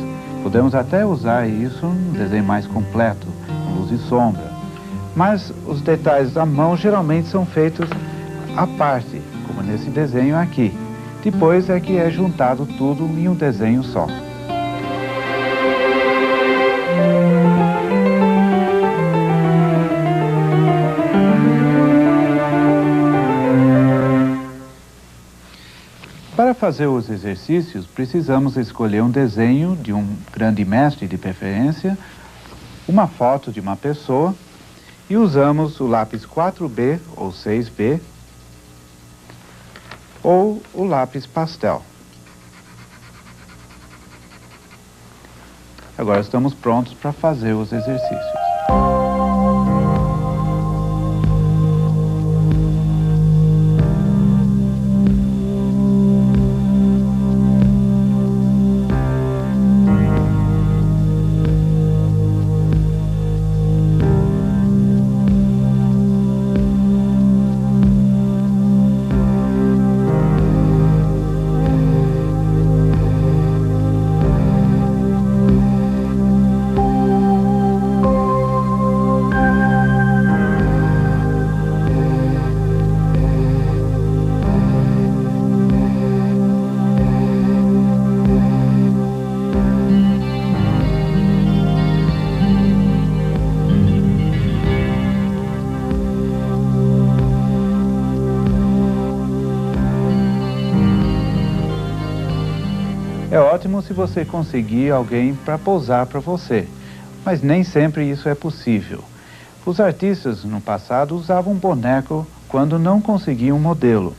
Podemos até usar isso num desenho mais completo, com luz e sombra. mas os detalhes da mão geralmente são feitos à parte, como nesse desenho aqui. Depois é que é juntado tudo em um desenho só. Para fazer os exercícios, precisamos escolher um desenho de um grande mestre de preferência, uma foto de uma pessoa, e usamos o lápis 4B ou 6B ou o lápis pastel. Agora estamos prontos para fazer os exercícios. É ótimo se você conseguir alguém para posar para você, mas nem sempre isso é possível. Os artistas no passado usavam boneco quando não conseguiam um modelo.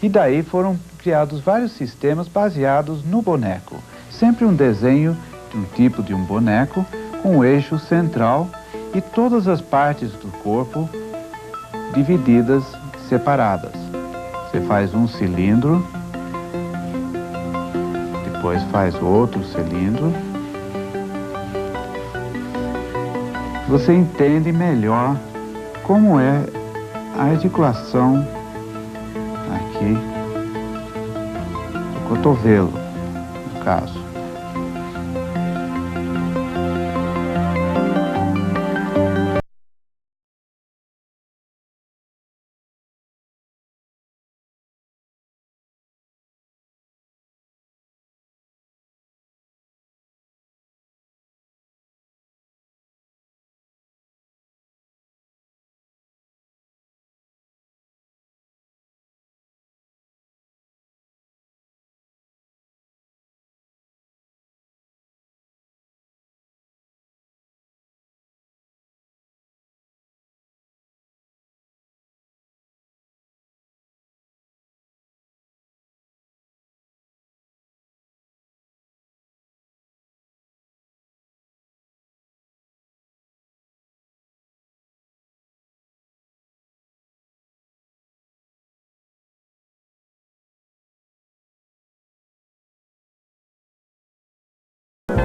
E daí foram criados vários sistemas baseados no boneco. Sempre um desenho de um tipo de um boneco, com um eixo central e todas as partes do corpo divididas, separadas. Você faz um cilindro, depois faz outro cilindro. Você entende melhor como é a articulação aqui do cotovelo, no caso.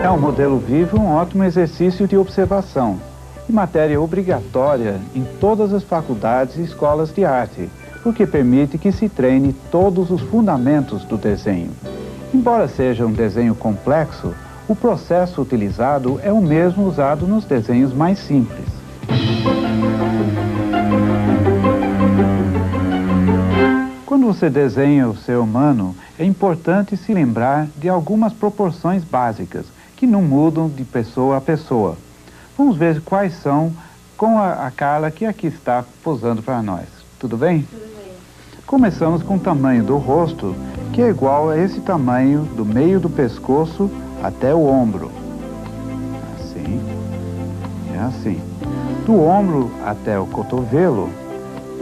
É um modelo vivo, um ótimo exercício de observação e matéria obrigatória em todas as faculdades e escolas de arte, porque permite que se treine todos os fundamentos do desenho. Embora seja um desenho complexo, o processo utilizado é o mesmo usado nos desenhos mais simples. Quando você desenha o ser humano, é importante se lembrar de algumas proporções básicas, que não mudam de pessoa a pessoa. Vamos ver quais são com a Carla, que aqui está posando para nós. Tudo bem? Tudo bem. Começamos com o tamanho do rosto, que é igual a esse tamanho do meio do pescoço até o ombro. Assim, é assim. Do ombro até o cotovelo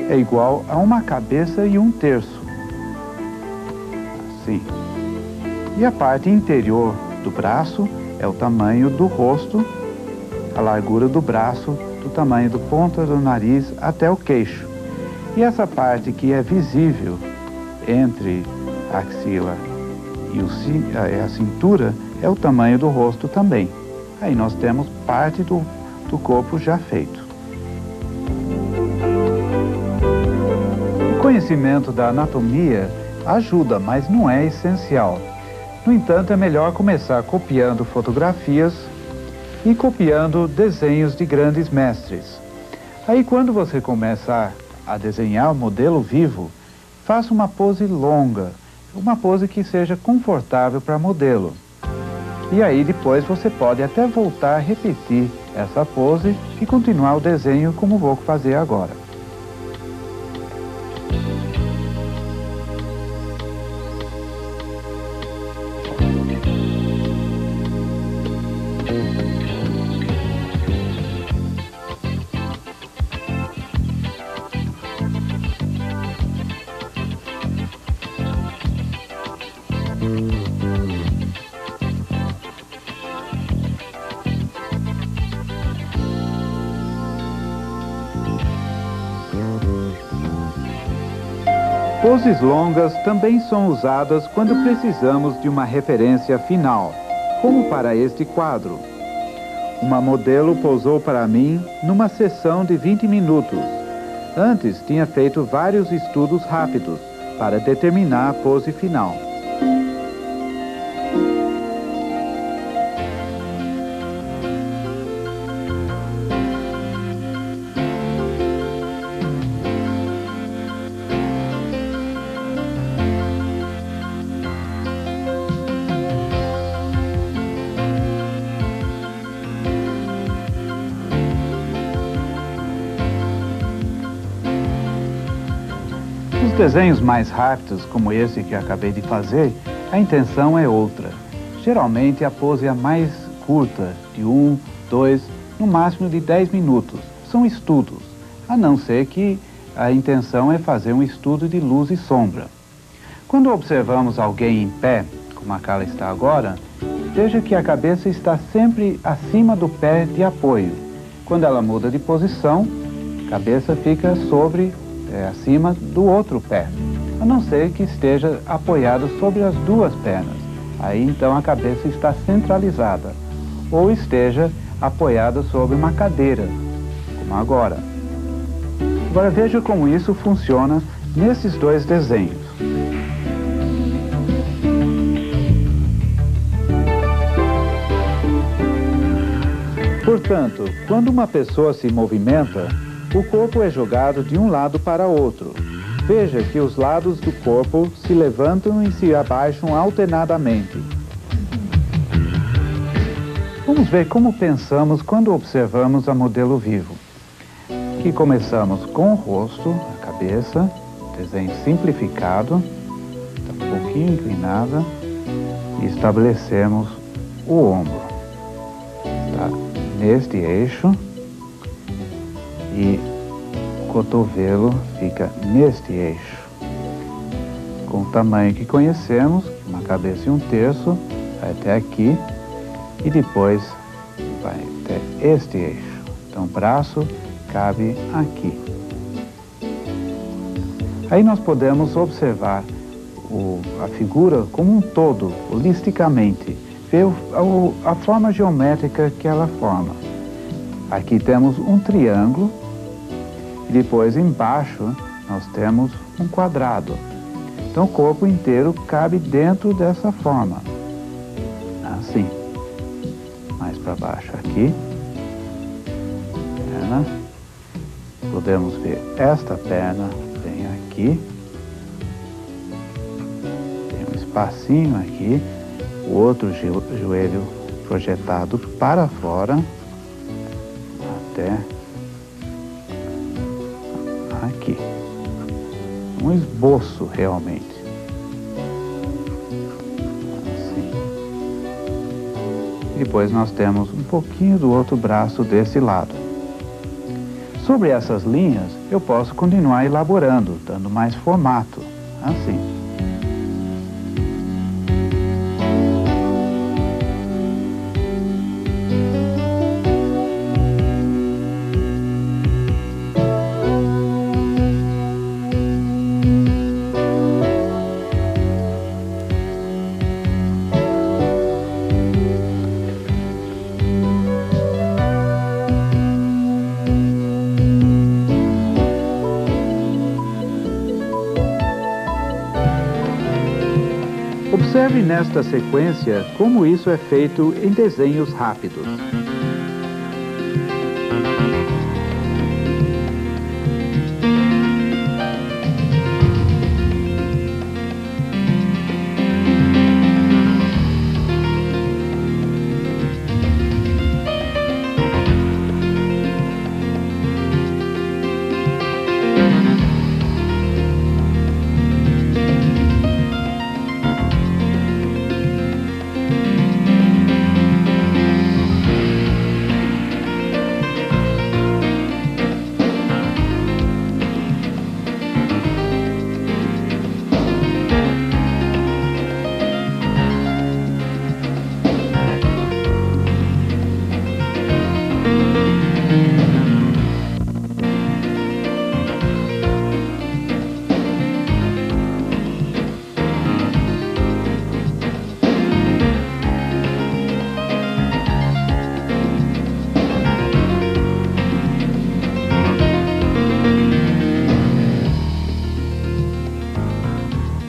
é igual a uma cabeça e um terço. Assim. E a parte interior do braço é o tamanho do rosto, a largura do braço, do tamanho do ponta do nariz até o queixo. E essa parte que é visível entre a axila e a cintura é o tamanho do rosto também. Aí nós temos parte do corpo já feito. O conhecimento da anatomia ajuda, mas não é essencial. No entanto, é melhor começar copiando fotografias e copiando desenhos de grandes mestres. Aí quando você começar a desenhar o modelo vivo, faça uma pose longa, uma pose que seja confortável para modelo. E aí depois você pode até voltar a repetir essa pose e continuar o desenho como vou fazer agora. Poses longas também são usadas quando precisamos de uma referência final, como para este quadro. Uma modelo posou para mim numa sessão de 20 minutos. Antes tinha feito vários estudos rápidos para determinar a pose final. Nos desenhos mais rápidos, como esse que acabei de fazer, a intenção é outra. Geralmente a pose é mais curta, de 1, 2, no máximo de 10 minutos. São estudos, a não ser que a intenção é fazer um estudo de luz e sombra. Quando observamos alguém em pé, como a Carla está agora, veja que a cabeça está sempre acima do pé de apoio. Quando ela muda de posição, a cabeça fica acima do outro pé, a não ser que esteja apoiado sobre as duas pernas. Aí então a cabeça está centralizada, ou esteja apoiada sobre uma cadeira, como agora. Agora veja como isso funciona nesses dois desenhos. Portanto, quando uma pessoa se movimenta, o corpo é jogado de um lado para outro. Veja que os lados do corpo se levantam e se abaixam alternadamente. Vamos ver como pensamos quando observamos a modelo vivo. Aqui começamos com o rosto, a cabeça, desenho simplificado, está um pouquinho inclinada, e estabelecemos o ombro. Está neste eixo. E o cotovelo fica neste eixo, com o tamanho que conhecemos, uma cabeça e 1/3, vai até aqui, e depois vai até este eixo. Então o braço cabe aqui. Aí nós podemos observar a figura como um todo, holisticamente, ver a forma geométrica que ela forma. Aqui temos um triângulo, e depois embaixo nós temos um quadrado. Então o corpo inteiro cabe dentro dessa forma. Assim. Mais para baixo aqui. Perna. Podemos ver esta perna bem aqui. Tem um espacinho aqui. O outro joelho projetado para fora. Até aqui. Um esboço realmente. Assim. E depois nós temos um pouquinho do outro braço desse lado. Sobre essas linhas, eu posso continuar elaborando, dando mais formato. Assim. Observe nesta sequência como isso é feito em desenhos rápidos.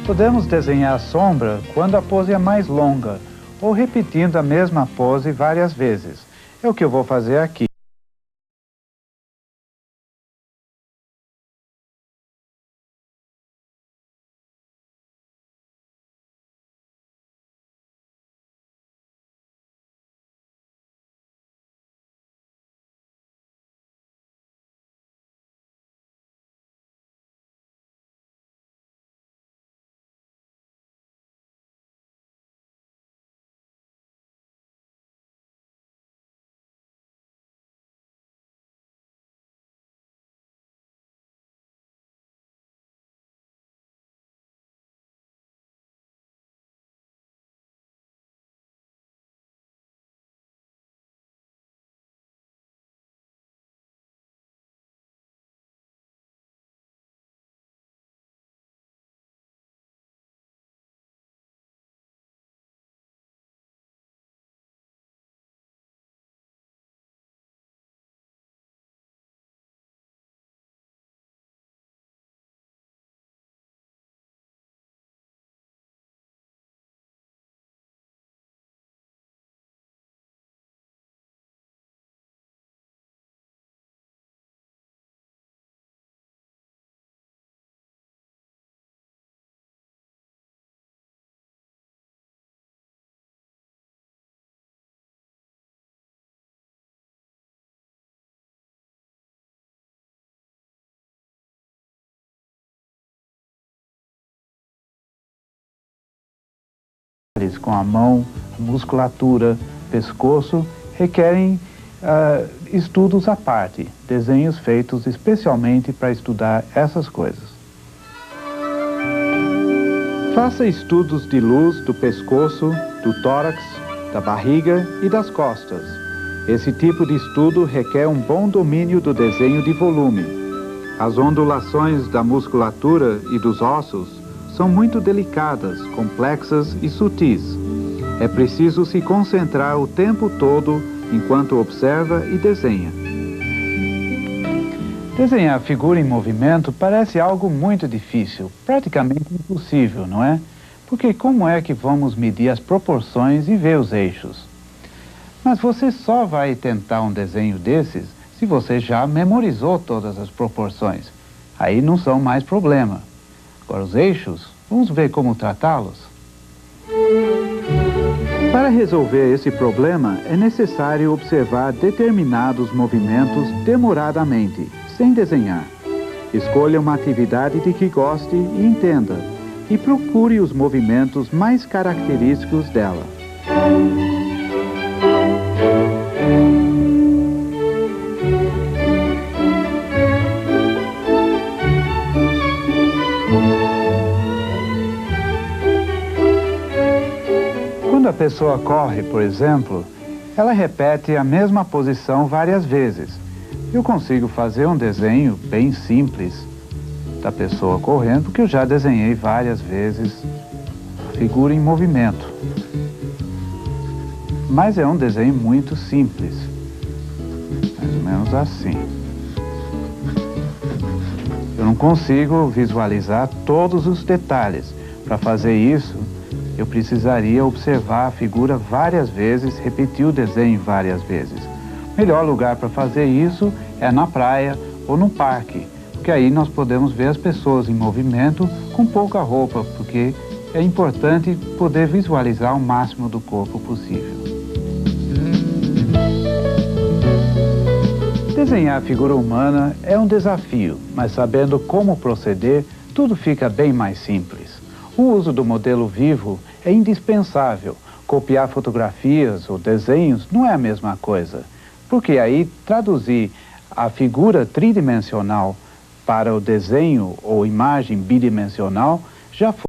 Podemos desenhar a sombra quando a pose é mais longa, ou repetindo a mesma pose várias vezes. É o que eu vou fazer aqui. Com a mão, musculatura, pescoço, requerem estudos à parte, desenhos feitos especialmente para estudar essas coisas. Faça estudos de luz do pescoço, do tórax, da barriga e das costas. Esse tipo de estudo requer um bom domínio do desenho de volume. As ondulações da musculatura e dos ossos são muito delicadas, complexas e sutis. É preciso se concentrar o tempo todo enquanto observa e desenha. Desenhar figura em movimento parece algo muito difícil, praticamente impossível, não é? Porque como é que vamos medir as proporções e ver os eixos? Mas você só vai tentar um desenho desses se você já memorizou todas as proporções. Aí não são mais problema. Agora os eixos, vamos ver como tratá-los. Para resolver esse problema, é necessário observar determinados movimentos demoradamente, sem desenhar. Escolha uma atividade de que goste e entenda, e procure os movimentos mais característicos dela. Quando a pessoa corre, por exemplo, ela repete a mesma posição várias vezes. Eu consigo fazer um desenho bem simples da pessoa correndo, porque eu já desenhei várias vezes a figura em movimento. Mas é um desenho muito simples, mais ou menos assim. Eu não consigo visualizar todos os detalhes. Para fazer isso, eu precisaria observar a figura várias vezes, repetir o desenho várias vezes. O melhor lugar para fazer isso é na praia ou no parque, porque aí nós podemos ver as pessoas em movimento com pouca roupa, porque é importante poder visualizar o máximo do corpo possível. Desenhar a figura humana é um desafio, mas sabendo como proceder, tudo fica bem mais simples. O uso do modelo vivo é indispensável. Copiar fotografias ou desenhos não é a mesma coisa, porque aí traduzir a figura tridimensional para o desenho ou imagem bidimensional já foi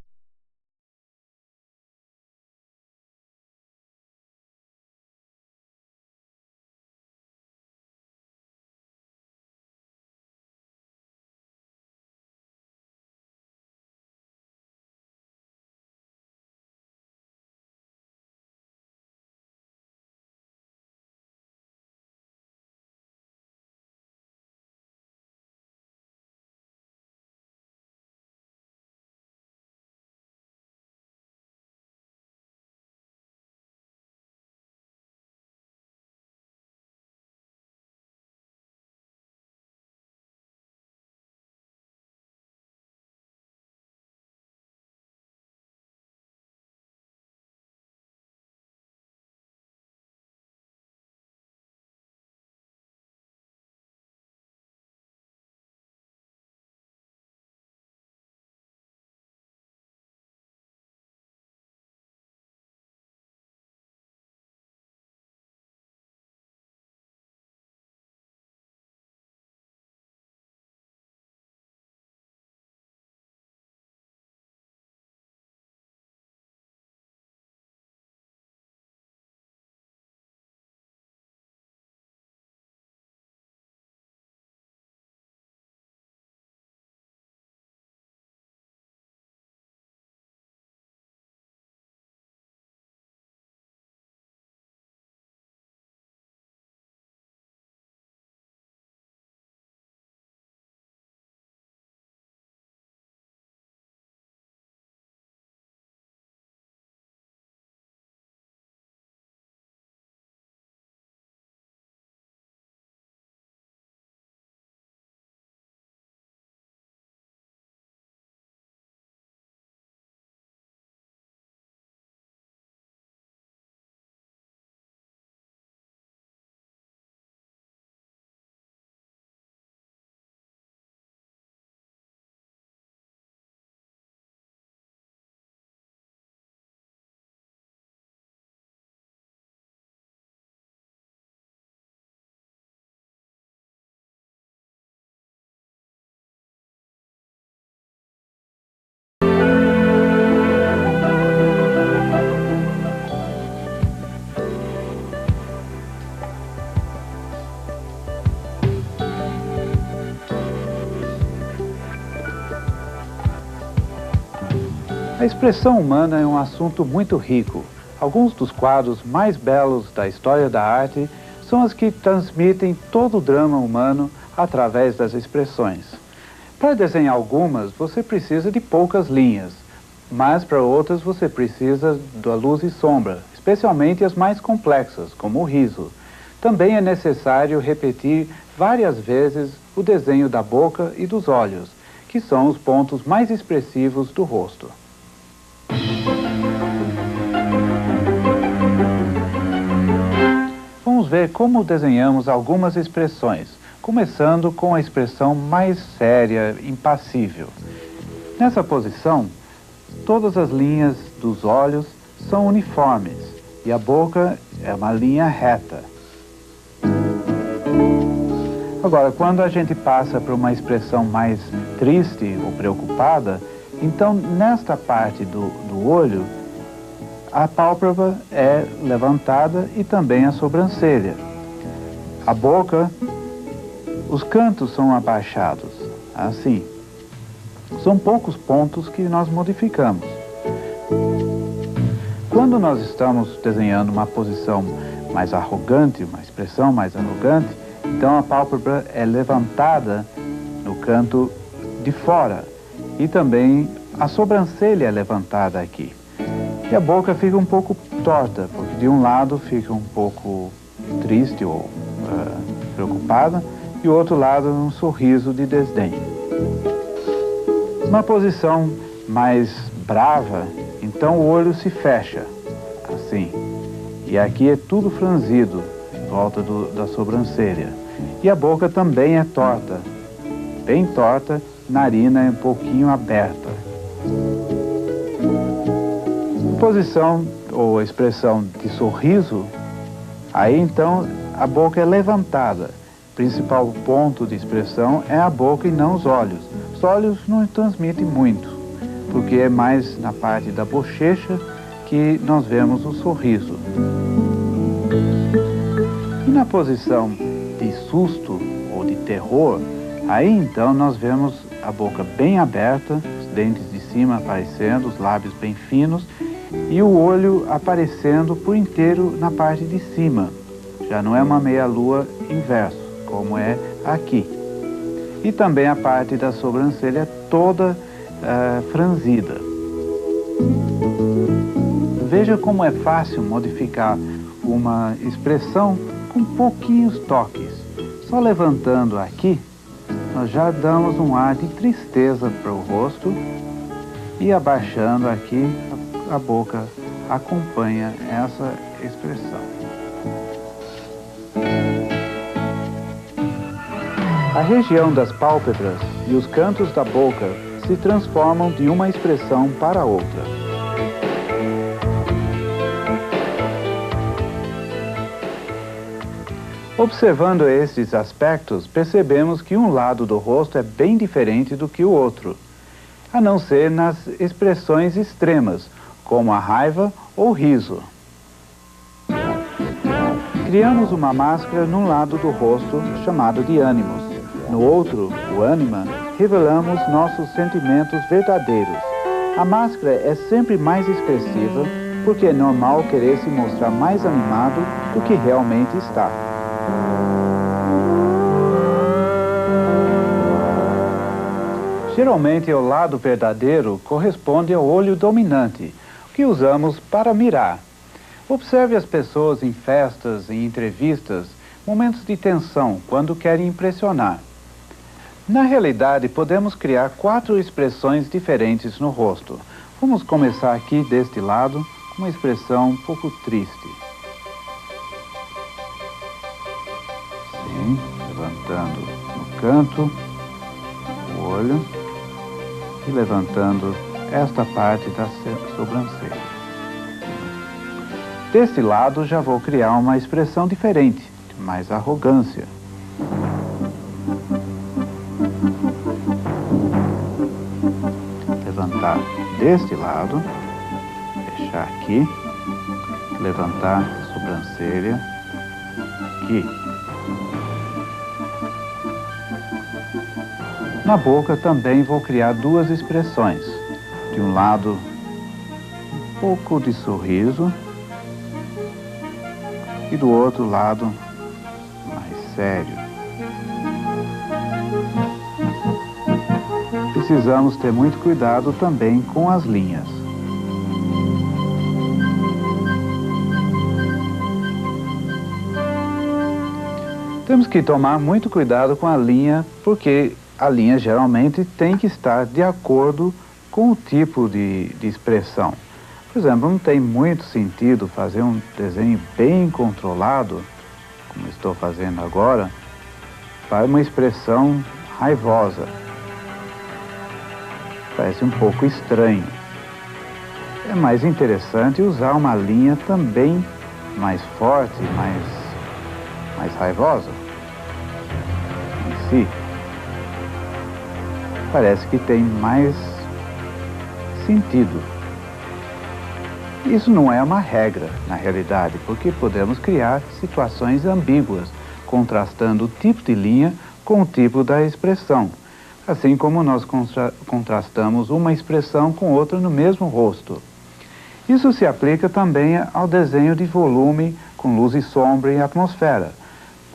A expressão humana é um assunto muito rico. Alguns dos quadros mais belos da história da arte são os que transmitem todo o drama humano através das expressões. Para desenhar algumas, você precisa de poucas linhas, mas para outras você precisa da luz e sombra, especialmente as mais complexas, como o riso. Também é necessário repetir várias vezes o desenho da boca e dos olhos, que são os pontos mais expressivos do rosto. Vamos ver como desenhamos algumas expressões, começando com a expressão mais séria, impassível. Nessa posição, todas as linhas dos olhos são uniformes e a boca é uma linha reta. Agora, quando a gente passa para uma expressão mais triste ou preocupada, então nesta parte do olho, a pálpebra é levantada e também a sobrancelha. A boca, os cantos são abaixados, assim. São poucos pontos que nós modificamos. Quando nós estamos desenhando uma posição mais arrogante, uma expressão mais arrogante, então a pálpebra é levantada no canto de fora e também a sobrancelha é levantada aqui. E a boca fica um pouco torta, porque de um lado fica um pouco triste ou preocupada e o outro lado um sorriso de desdém. Uma posição mais brava, então o olho se fecha, assim. E aqui é tudo franzido, em volta da sobrancelha. E a boca também é torta, bem torta, narina é um pouquinho aberta. Posição ou expressão de sorriso, aí então a boca é levantada. O principal ponto de expressão é a boca e não os olhos. Os olhos não transmitem muito, porque é mais na parte da bochecha que nós vemos o sorriso. E na posição de susto ou de terror, aí então nós vemos a boca bem aberta, os dentes de cima aparecendo, os lábios bem finos, e o olho aparecendo por inteiro na parte de cima. Já não é uma meia-lua inverso, como é aqui. E também a parte da sobrancelha toda franzida. Veja como é fácil modificar uma expressão com pouquinhos toques. Só levantando aqui, nós já damos um ar de tristeza para o rosto e abaixando aqui, a boca acompanha essa expressão. A região das pálpebras e os cantos da boca se transformam de uma expressão para outra. Observando esses aspectos, percebemos que um lado do rosto é bem diferente do que o outro, a não ser nas expressões extremas, como a raiva ou o riso. Criamos uma máscara num lado do rosto, chamado de ânimos. No outro, o ânima, revelamos nossos sentimentos verdadeiros. A máscara é sempre mais expressiva, porque é normal querer se mostrar mais animado do que realmente está. Geralmente, o lado verdadeiro corresponde ao olho dominante, que usamos para mirar. Observe as pessoas em festas, em entrevistas, momentos de tensão, quando querem impressionar. Na realidade, podemos criar 4 expressões diferentes no rosto. Vamos começar aqui deste lado, com uma expressão um pouco triste. Sim, levantando no canto, o olho, e levantando esta parte da sobrancelha. Deste lado já vou criar uma expressão diferente, mais arrogância. Levantar deste lado, fechar aqui, levantar a sobrancelha aqui. Na boca também vou criar 2 expressões. De um lado pouco de sorriso. E do outro lado, mais sério. Precisamos ter muito cuidado também com as linhas. Temos que tomar muito cuidado com a linha, porque a linha geralmente tem que estar de acordo com o tipo de expressão. Por exemplo, não tem muito sentido fazer um desenho bem controlado, como estou fazendo agora, para uma expressão raivosa. Parece um pouco estranho. É mais interessante usar uma linha também mais forte, mais raivosa em si. Parece que tem mais sentido. Isso não é uma regra, na realidade, porque podemos criar situações ambíguas, contrastando o tipo de linha com o tipo da expressão, assim como nós contrastamos uma expressão com outra no mesmo rosto. Isso se aplica também ao desenho de volume com luz e sombra e atmosfera.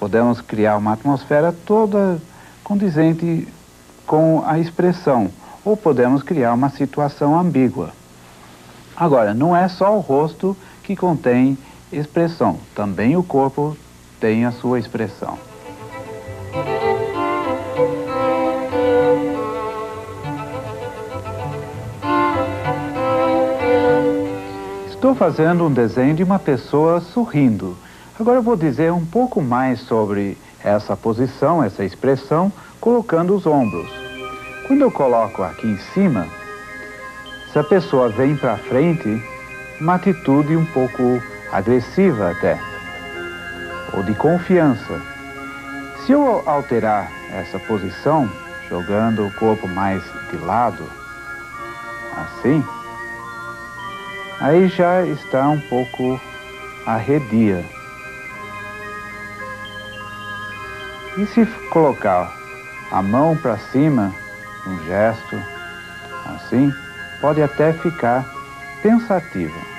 Podemos criar uma atmosfera toda condizente com a expressão, ou podemos criar uma situação ambígua. Agora, não é só o rosto que contém expressão, também o corpo tem a sua expressão. Estou fazendo um desenho de uma pessoa sorrindo. Agora eu vou dizer um pouco mais sobre essa posição, essa expressão, colocando os ombros. Quando eu coloco aqui em cima, se a pessoa vem para frente, uma atitude um pouco agressiva até, ou de confiança. Se eu alterar essa posição, jogando o corpo mais de lado, assim, aí já está um pouco arredia. E se colocar a mão para cima, um gesto assim, pode até ficar pensativa.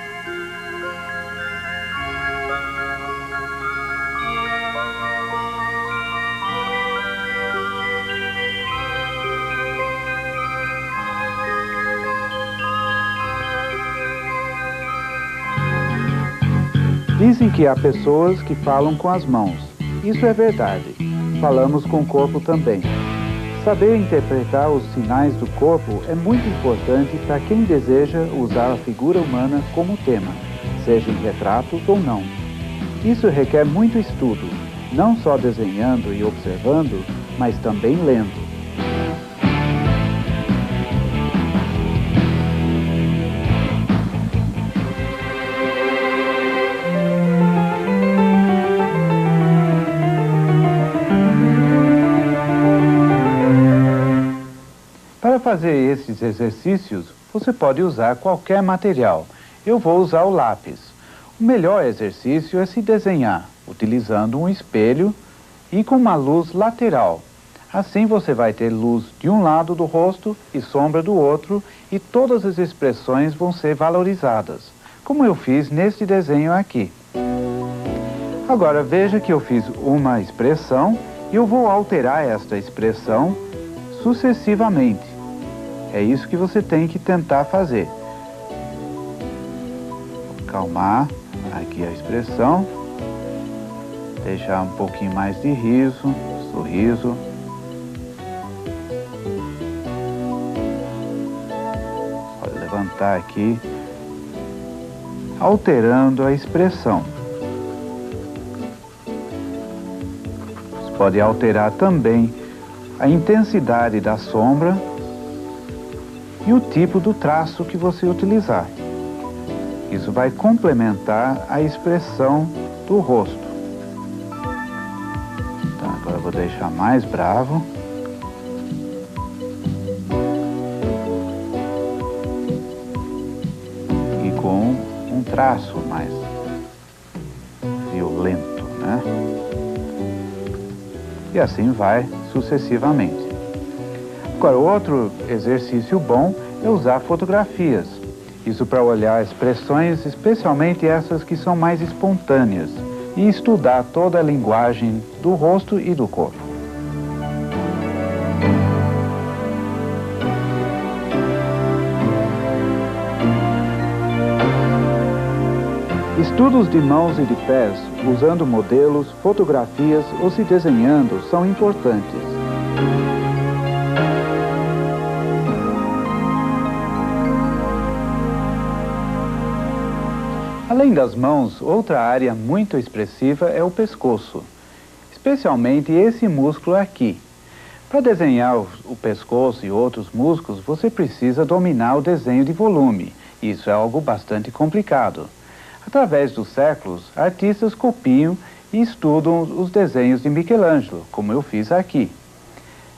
Dizem que há pessoas que falam com as mãos. Isso é verdade. Falamos com o corpo também. Saber interpretar os sinais do corpo é muito importante para quem deseja usar a figura humana como tema, seja em retratos ou não. Isso requer muito estudo, não só desenhando e observando, mas também lendo. Para fazer esses exercícios, você pode usar qualquer material. Eu vou usar o lápis. O melhor exercício é se desenhar, utilizando um espelho e com uma luz lateral. Assim você vai ter luz de um lado do rosto e sombra do outro, e todas as expressões vão ser valorizadas, como eu fiz neste desenho aqui. Agora veja que eu fiz uma expressão e eu vou alterar esta expressão sucessivamente. É isso que você tem que tentar fazer. Acalmar aqui a expressão. Deixar um pouquinho mais de riso, sorriso. Pode levantar aqui. Alterando a expressão. Você pode alterar também a intensidade da sombra e o tipo do traço que você utilizar. Isso vai complementar a expressão do rosto. Então agora eu vou deixar mais bravo. E com um traço mais violento, né? E assim vai sucessivamente. Agora, outro exercício bom é usar fotografias. Isso para olhar expressões, especialmente essas que são mais espontâneas, e estudar toda a linguagem do rosto e do corpo. Estudos de mãos e de pés, usando modelos, fotografias ou se desenhando, são importantes. Além das mãos, outra área muito expressiva é o pescoço, especialmente esse músculo aqui. Para desenhar o pescoço e outros músculos, você precisa dominar o desenho de volume. Isso é algo bastante complicado. Através dos séculos, artistas copiam e estudam os desenhos de Michelangelo, como eu fiz aqui.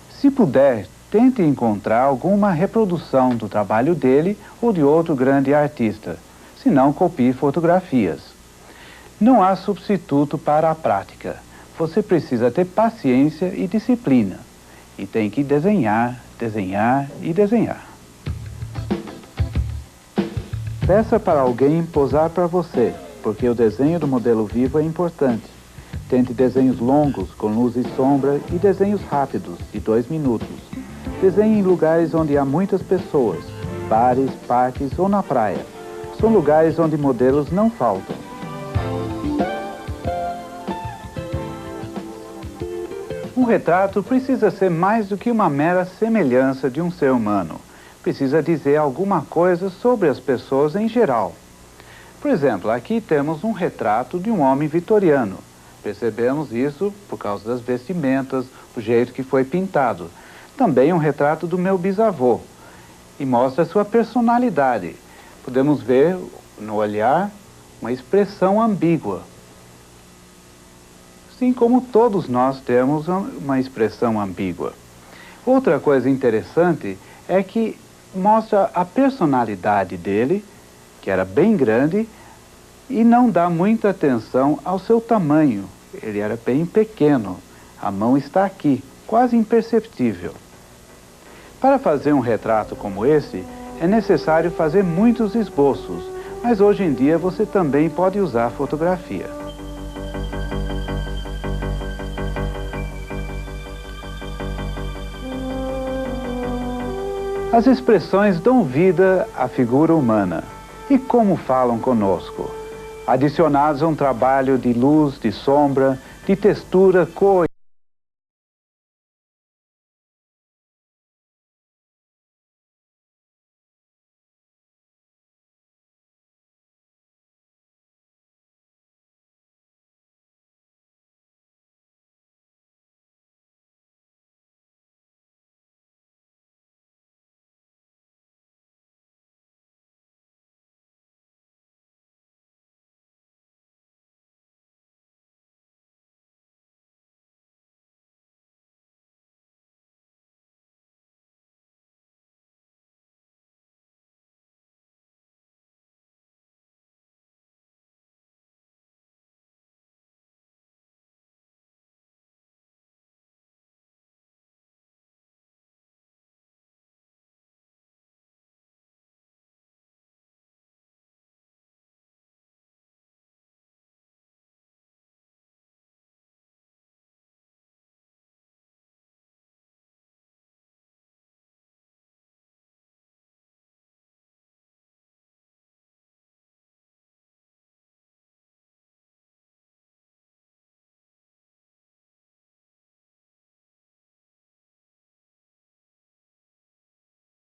Se puder, tente encontrar alguma reprodução do trabalho dele ou de outro grande artista. Se não, copie fotografias. Não há substituto para a prática. Você precisa ter paciência e disciplina. E tem que desenhar, desenhar e desenhar. Peça para alguém posar para você, porque o desenho do modelo vivo é importante. Tente desenhos longos, com luz e sombra, e desenhos rápidos, de 2 minutos. Desenhe em lugares onde há muitas pessoas, bares, parques ou na praia. São lugares onde modelos não faltam. Um retrato precisa ser mais do que uma mera semelhança de um ser humano. Precisa dizer alguma coisa sobre as pessoas em geral. Por exemplo, aqui temos um retrato de um homem vitoriano. Percebemos isso por causa das vestimentas, o jeito que foi pintado. Também um retrato do meu bisavô. E mostra a sua personalidade. Podemos ver no olhar uma expressão ambígua. Assim como todos nós temos uma expressão ambígua. Outra coisa interessante é que mostra a personalidade dele, que era bem grande, e não dá muita atenção ao seu tamanho. Ele era bem pequeno. A mão está aqui, quase imperceptível. Para fazer um retrato como esse, é necessário fazer muitos esboços, mas hoje em dia você também pode usar fotografia. As expressões dão vida à figura humana. E como falam conosco? Adicionados a um trabalho de luz, de sombra, de textura, cor